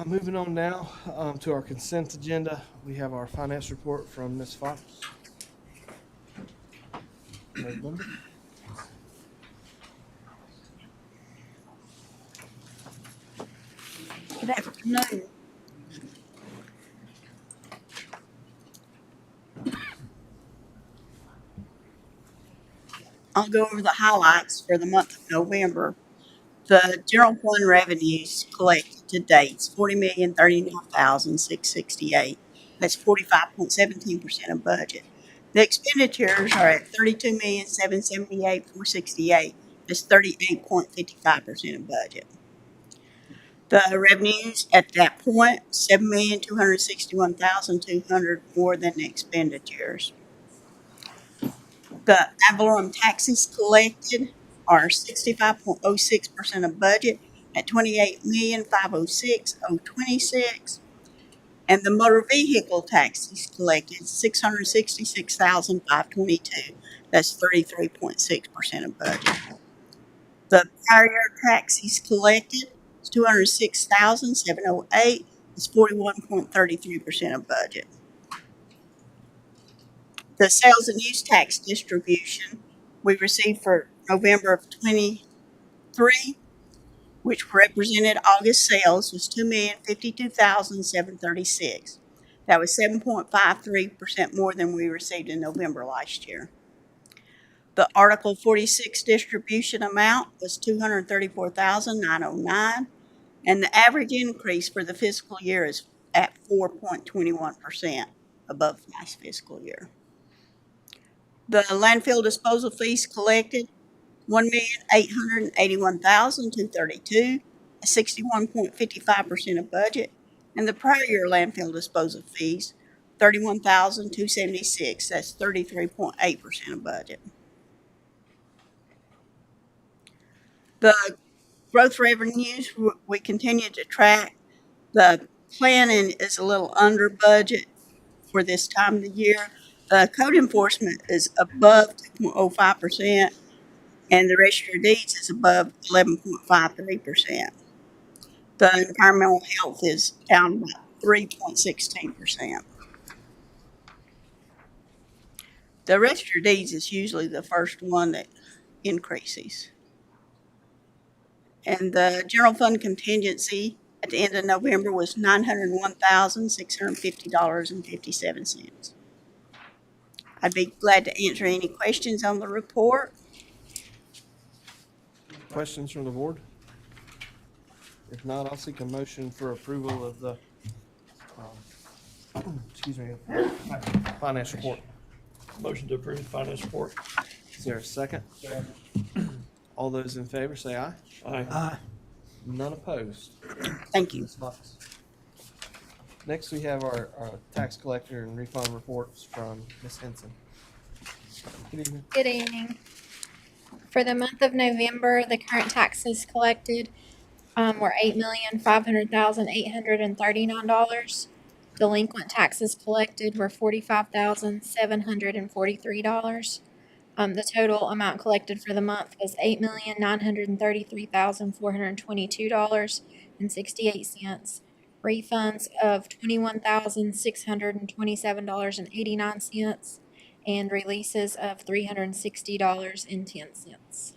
Moving on now to our consent agenda, we have our finance report from Ms. Fox. November. Good afternoon. I'll go over the highlights for the month of November. The general fund revenues collected to date is $40,039,668. That's 45.17% of budget. The expenditures are at $32,778,468. That's 38.55% of budget. The revenues at that point, $7,261,200 more than the expenditures. The ad valorem taxes collected are 65.06% of budget at $28,506,026. And the motor vehicle taxes collected, $666,522. That's 33.6% of budget. The prior year taxes collected is $206,708. It's 41.33% of budget. The sales and use tax distribution we received for November of 23, which represented August sales, was $2,052,736. That was 7.53% more than we received in November last year. The Article 46 distribution amount was $234,909, and the average increase for the fiscal year is at 4.21% above last fiscal year. The landfill disposal fees collected, $1,881,232, 61.55% of budget, and the prior year landfill disposal fees, $31,276. That's 33.8% of budget. The growth revenues we continue to track. The planning is a little under budget for this time of the year. Code enforcement is above 2.05%, and the register of deeds is above 11.53%. The environmental health is down by 3.16%. The register of deeds is usually the first one that increases. And the general fund contingency at the end of November was $901,650.57. I'd be glad to answer any questions on the report. Questions from the board? If not, I'll seek a motion for approval of the, finance report. Motion to approve finance report. Is there a second? All those in favor say aye. Aye. None opposed. Thank you. Ms. Fox. Next, we have our tax collector and refund reports from Ms. Henson. Good evening. Good evening. For the month of November, the current taxes collected were $8,500,839. Delinquent taxes collected were $45,743. The total amount collected for the month was $8,933,422.68. Refunds of $21,627.89. And releases of $360.10.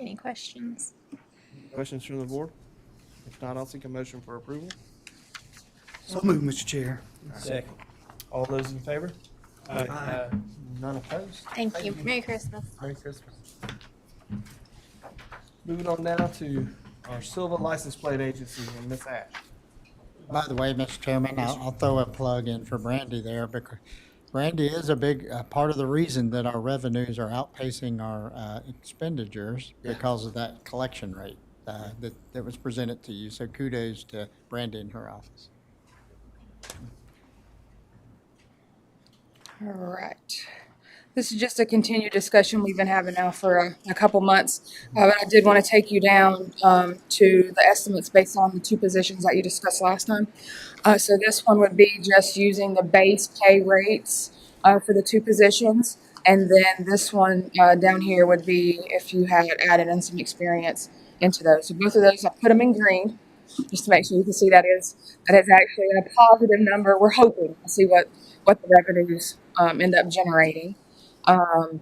Any questions? Questions from the board? If not, I'll seek a motion for approval. So moved, Mr. Chair. Second. All those in favor? Aye. None opposed? Thank you. Merry Christmas. Merry Christmas. Moving on now to our Silva License Plate Agency and Ms. Ash. By the way, Mr. Chairman, I'll throw a plug in for Brandy there because Brandy is a big part of the reason that our revenues are outpacing our expenditures because of that collection rate. that was presented to you. So kudos to Brenda and her office. All right. This is just a continued discussion we've been having now for a couple months. But I did want to take you down to the estimates based on the two positions that you discussed last time. So this one would be just using the base pay rates for the two positions. And then this one down here would be if you had added in some experience into those. So both of those, I put them in green just to make sure you can see that is actually a positive number. We're hoping to see what the revenues end up generating. And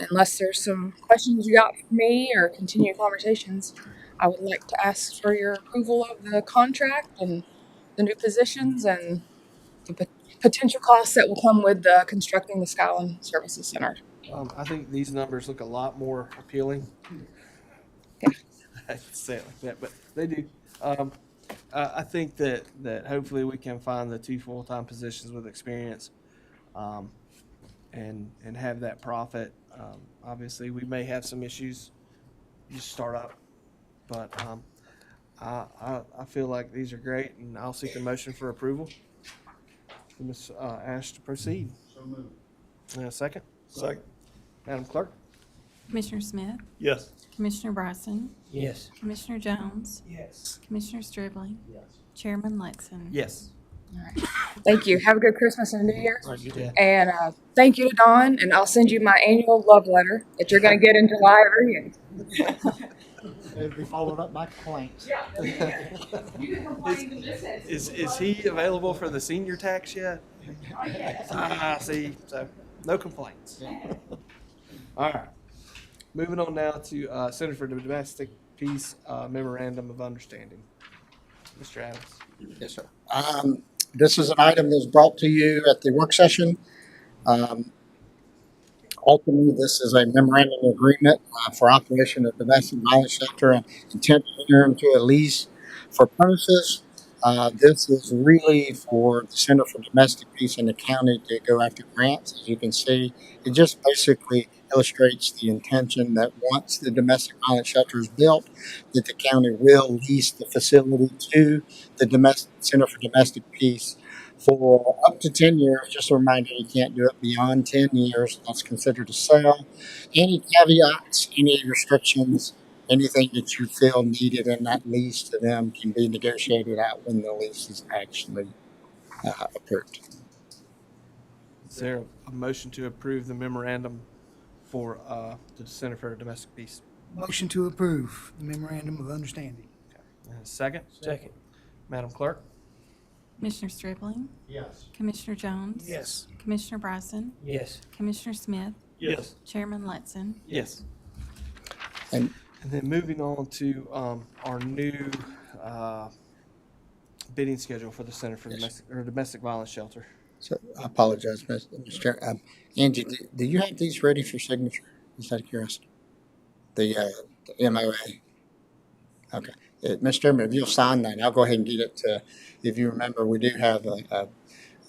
unless there's some questions you got for me or continued conversations, I would like to ask for your approval of the contract and the new positions and the potential costs that will come with constructing the Skyline Services Center. I think these numbers look a lot more appealing. Yeah. I hate to say it like that, but they do. I think that hopefully we can find the two full-time positions with experience, and have that profit. Obviously, we may have some issues. You start up, but I feel like these are great, and I'll seek a motion for approval. Ms. Ash to proceed. So moved. And a second? Second. Madam Clerk? Commissioner Smith, Yes. Commissioner Bryson, Yes. Commissioner Jones, Yes. Commissioner Stribling, Yes. Chairman Letson. Yes. All right. Thank you. Have a good Christmas and New Year. Thank you, Dad. And thank you to Dawn. And I'll send you my annual love letter that you're going to get in July every year. It'll be followed up by complaints. Is he available for the senior tax yet? See, so no complaints. All right. Moving on now to Center for Domestic Peace Memorandum of Understanding. Mr. Adams. Yes, sir. This is an item that was brought to you at the work session. Ultimately, this is a memorandum of agreement for operation of domestic violence shelter and intent to enter into a lease for premises. This is really for the Center for Domestic Peace in the county to go after grants. As you can see, it just basically illustrates the intention that once the domestic violence shelter is built, that the county will lease the facility to the Center for Domestic Peace for up to 10 years. Just a reminder, you can't do it beyond 10 years. That's considered a sale. Any caveats, any restrictions, anything that you feel needed in that lease to them can be negotiated out when the lease is actually approved. Is there a motion to approve the memorandum for the Center for Domestic Peace? Motion to approve the memorandum of understanding. And a second? Second. Madam Clerk? Commissioner Stribling, Yes. Commissioner Jones, Yes. Commissioner Bryson, Yes. Commissioner Smith, Yes. Chairman Letson. Yes. And And then moving on to our new bidding schedule for the Center for Domestic Violence Shelter. so I apologize, Mr. Chair. Angie, do you have these ready for signature? Just out of curiosity. The MOA. Okay. Mr. Chairman, if you'll sign that, I'll go ahead and get it to, if you remember, we do have an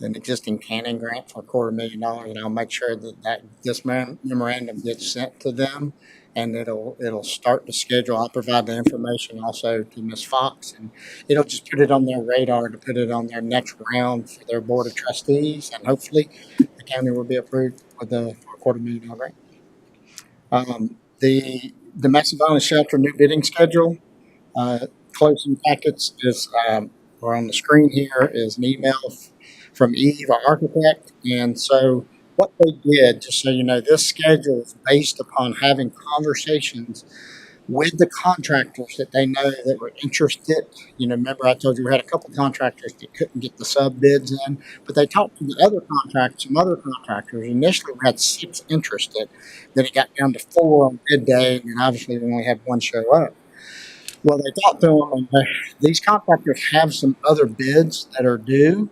existing Cannon grant for $250,000, and I'll make sure that this memorandum gets sent to them, and it'll start the schedule. I'll provide the information also to Ms. Fox, and it'll just put it on their radar to put it on their next round for their board of trustees, and hopefully the county will be approved with the $250,000 grant. The domestic violence shelter new bidding schedule, closing packets is, or on the screen here is an email from Eve, our architect. And so what they did, just so you know, this schedule is based upon having conversations with the contractors that they know that were interested. You know, remember I told you we had a couple of contractors that couldn't get the sub bids in, but they talked to the other contractors, some other contractors. Initially, we had 6 interested. Then it got down to 4 on bid day, and obviously we only had 1 show up. Well, they talked to them, and these contractors have some other bids that are due.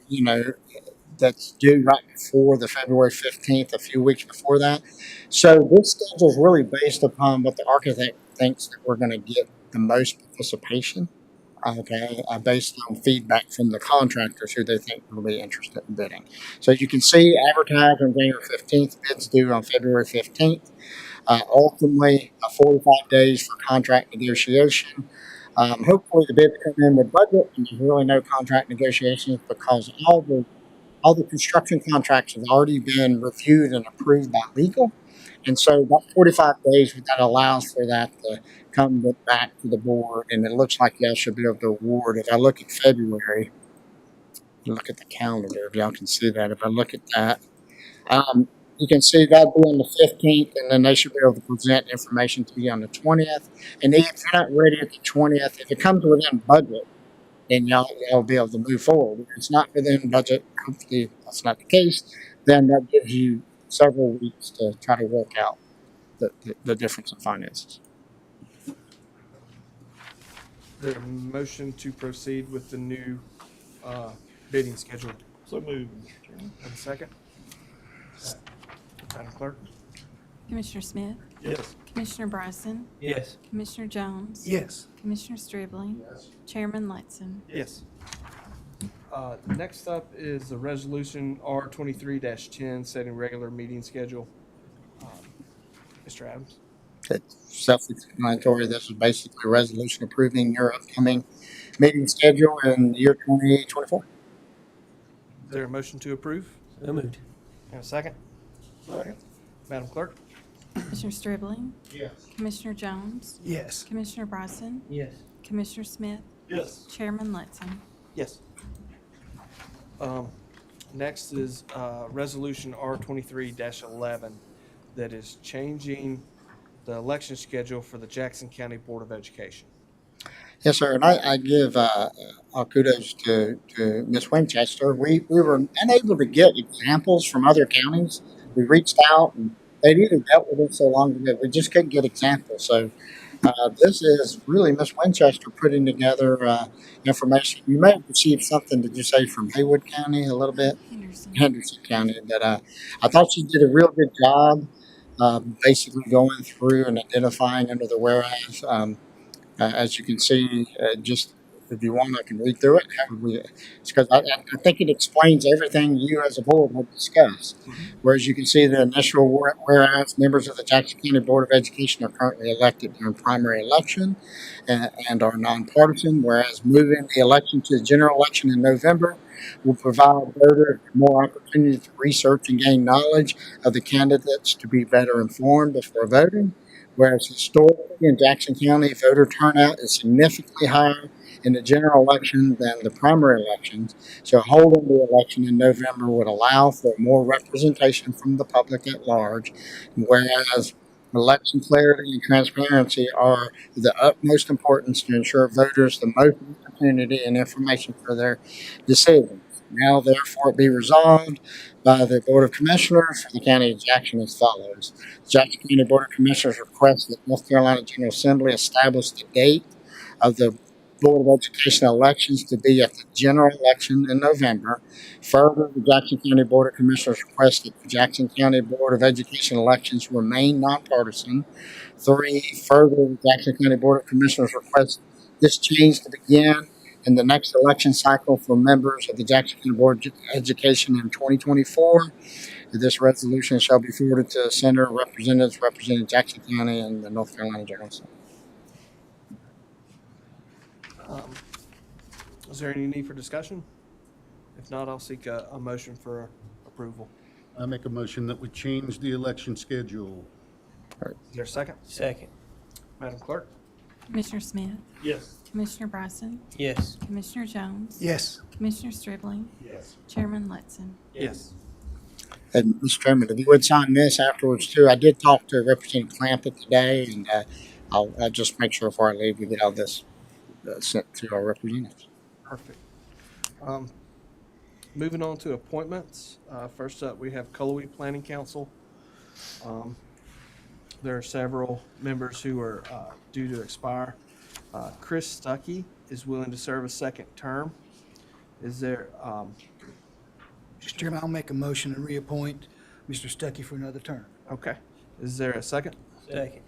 You know, that's due right before the February 15th, a few weeks before that. So this schedule is really based upon what the architect thinks that we're going to get the most participation, okay, based on feedback from the contractors who they think will be interested in bidding. So as you can see, advertised on January 15th, bids due on February 15th. Ultimately, 45 days for contract negotiation. Hopefully the bid will come in with budget and there's really no contract negotiations because all the construction contracts have already been reviewed and approved by legal. And so that 45 days, that allows for that to come back to the board, and it looks like y'all should be able to award. If I look at February, look at the calendar, if y'all can see that. If I look at that, you can see that'll be on the 15th, and then they should be able to present information to you on the 20th. And if you're not ready at the 20th, if it comes within budget, then y'all be able to move forward. If it's not within budget, hopefully that's not the case, then that gives you several weeks to try to work out the difference in finances. There a motion to proceed with the new bidding schedule? So moved, Mr. Chairman. Have a second? Madam Clerk? Commissioner Smith? Yes. Commissioner Bryson? Yes. Commissioner Jones? Yes. Commissioner Stribling? Chairman Letson? Yes. Next up is the resolution R23-10, setting regular meeting schedule. Mr. Adams? It's self-explanatory. This is basically a resolution approving your upcoming meeting schedule in the year 2024. Is there a motion to approve? So moved. And a second? Second. Madam Clerk? Commissioner Stribling? Yes. Commissioner Jones? Yes. Commissioner Bryson? Yes. Commissioner Smith? Yes. Chairman Letson? Yes. Next is resolution R23-11 that is changing the election schedule for the Jackson County Board of Education. Yes, sir. And I give kudos to Ms. Winchester. We were unable to get examples from other counties. We reached out, and they'd either dealt with it so long ago, we just couldn't get examples. So this is really Ms. Winchester putting together information. You may have received something, did you say, from Haywood County a little bit? Henderson County. But I thought she did a real good job basically going through and identifying under the whereas. As you can see, just if you want, I can read through it. It's because I think it explains everything you as a board will discuss. Whereas you can see the initial whereas members of the Jackson County Board of Education are currently elected during primary election and are nonpartisan. Whereas moving the election to the general election in November will provide voters more opportunity to research and gain knowledge of the candidates to be better informed before voting. Whereas historically in Jackson County, voter turnout is significantly higher in the general election than the primary elections. So holding the election in November would allow for more representation from the public at large. Whereas election clarity and transparency are the utmost importance to ensure voters the most opportunity and information for their decisions. Now, therefore, be resolved by the Board of Commissioners for the County of Jackson as follows. The Jackson County Board of Commissioners requests that North Carolina General Assembly establish the date of the Board of Education elections to be at the general election in November. Further, the Jackson County Board of Commissioners requests that the Jackson County Board of Education elections remain nonpartisan. 3, further, the Jackson County Board of Commissioners requests this change to begin in the next election cycle for members of the Jackson County Board of Education in 2024. This resolution shall be forwarded to Senator Representatives representing Jackson County and the North Carolina General Assembly. Is there any need for discussion? If not, I'll seek a motion for approval. I make a motion that we change the election schedule. Is there a second? Second. Madam Clerk? Commissioner Smith? Yes. Commissioner Bryson? Yes. Commissioner Jones? Yes. Commissioner Stribling? Yes. Chairman Letson? Yes. And Mr. Chairman, if you would sign this afterwards too, I did talk to Representative Clampett today, and I'll just make sure before I leave we get all this sent to our representatives. Perfect. Moving on to appointments. First up, we have Cullowhee Planning Council. There are several members who are due to expire. Chris Stuckey is willing to serve a second term. Is there, Mr. Chairman, I'll make a motion to reappoint Mr. Stuckey for another term. okay. Is there a second? Second.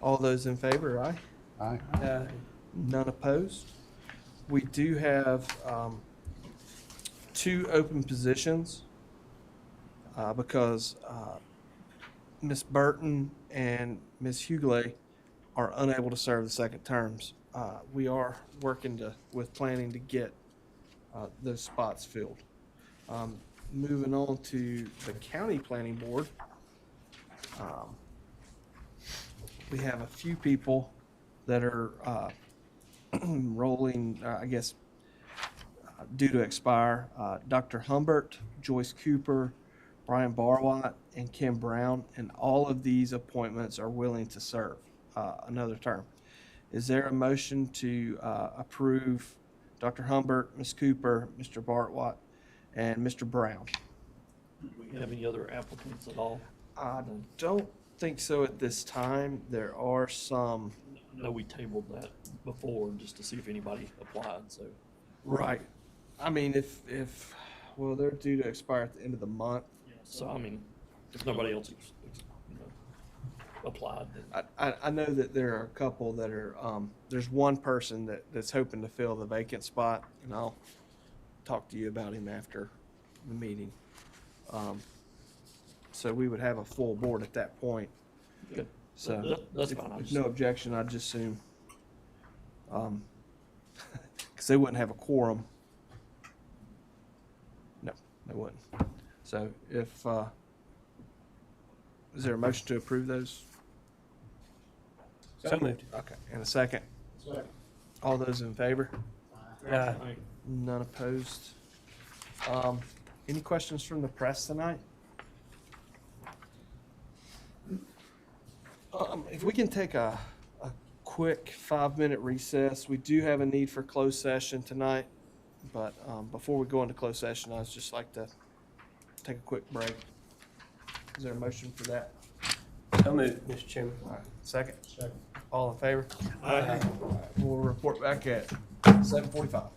All those in favor, aye? Aye. None opposed. We do have 2 open positions because Miss Burton and Miss Hughley are unable to serve the second terms. We are working with planning to get those spots filled. Moving on to the county planning board. We have a few people that are rolling, I guess, due to expire. Dr. Humbert, Joyce Cooper, Brian Barwatt, and Kim Brown, and all of these appointments are willing to serve another term. Is there a motion to approve Dr. Humbert, Ms. Cooper, Mr. Barwatt, and Mr. Brown? Do we have any other applicants at all? I don't think so at this time. There are some. I know we tabled that before just to see if anybody applied, so. Right. I mean, if well, they're due to expire at the end of the month. So, I mean, if nobody else, applied, then. I know that there are a couple that are, there's one person that's hoping to fill the vacant spot, and I'll talk to you about him after the meeting. So we would have a full board at that point. Okay. So That's fine. if no objection, I'd just assume, because they wouldn't have a quorum. No, they wouldn't. So if, is there a motion to approve those? So moved. Okay, and a second? Second. All those in favor? Aye. None opposed. Any questions from the press tonight? If we can take a quick 5-minute recess, we do have a need for closed session tonight. But before we go into closed session, I'd just like to take a quick break. Is there a motion for that? So moved, Mr. Chairman. All right, second? Second. All in favor? Aye. We'll report back at 7:45.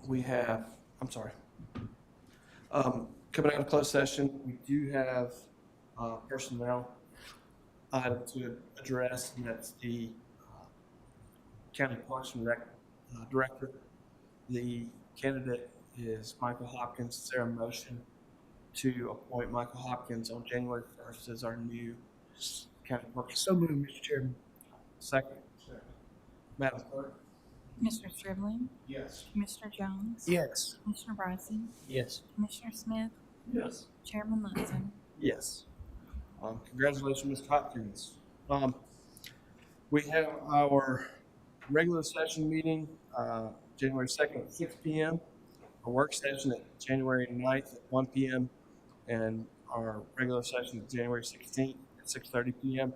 we have, I'm sorry. Coming out of closed session, we do have personnel item to address, and that's the County Parks and Rec Director. The candidate is Michael Hopkins. Is there a motion to appoint Michael Hopkins on January 1st as our new county parks? So moved, Mr. Chairman. Second. Madam Clerk? Commissioner Stribling, Yes. Commissioner Jones, Yes. Commissioner Bryson, Yes. Commissioner Smith, Yes. Chairman Lutzen. Yes. Congratulations, Mr. Hopkins. We have our regular session meeting, January 2nd at 6 p.m., a work session at January 9th at 1 p.m., and our regular session at January 16th at 6:30 p.m.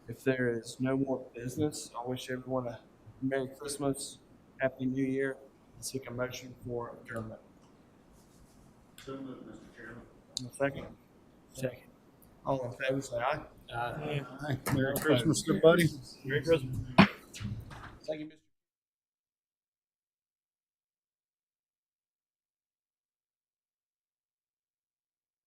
If there is no more business, I wish everyone a Merry Christmas, Happy New Year, and seek a motion for adjournment. So moved, Mr. Chairman. A second. Second. All in favor, say aye. Aye. Merry Christmas, everybody. Merry Christmas. Thank you, Mr.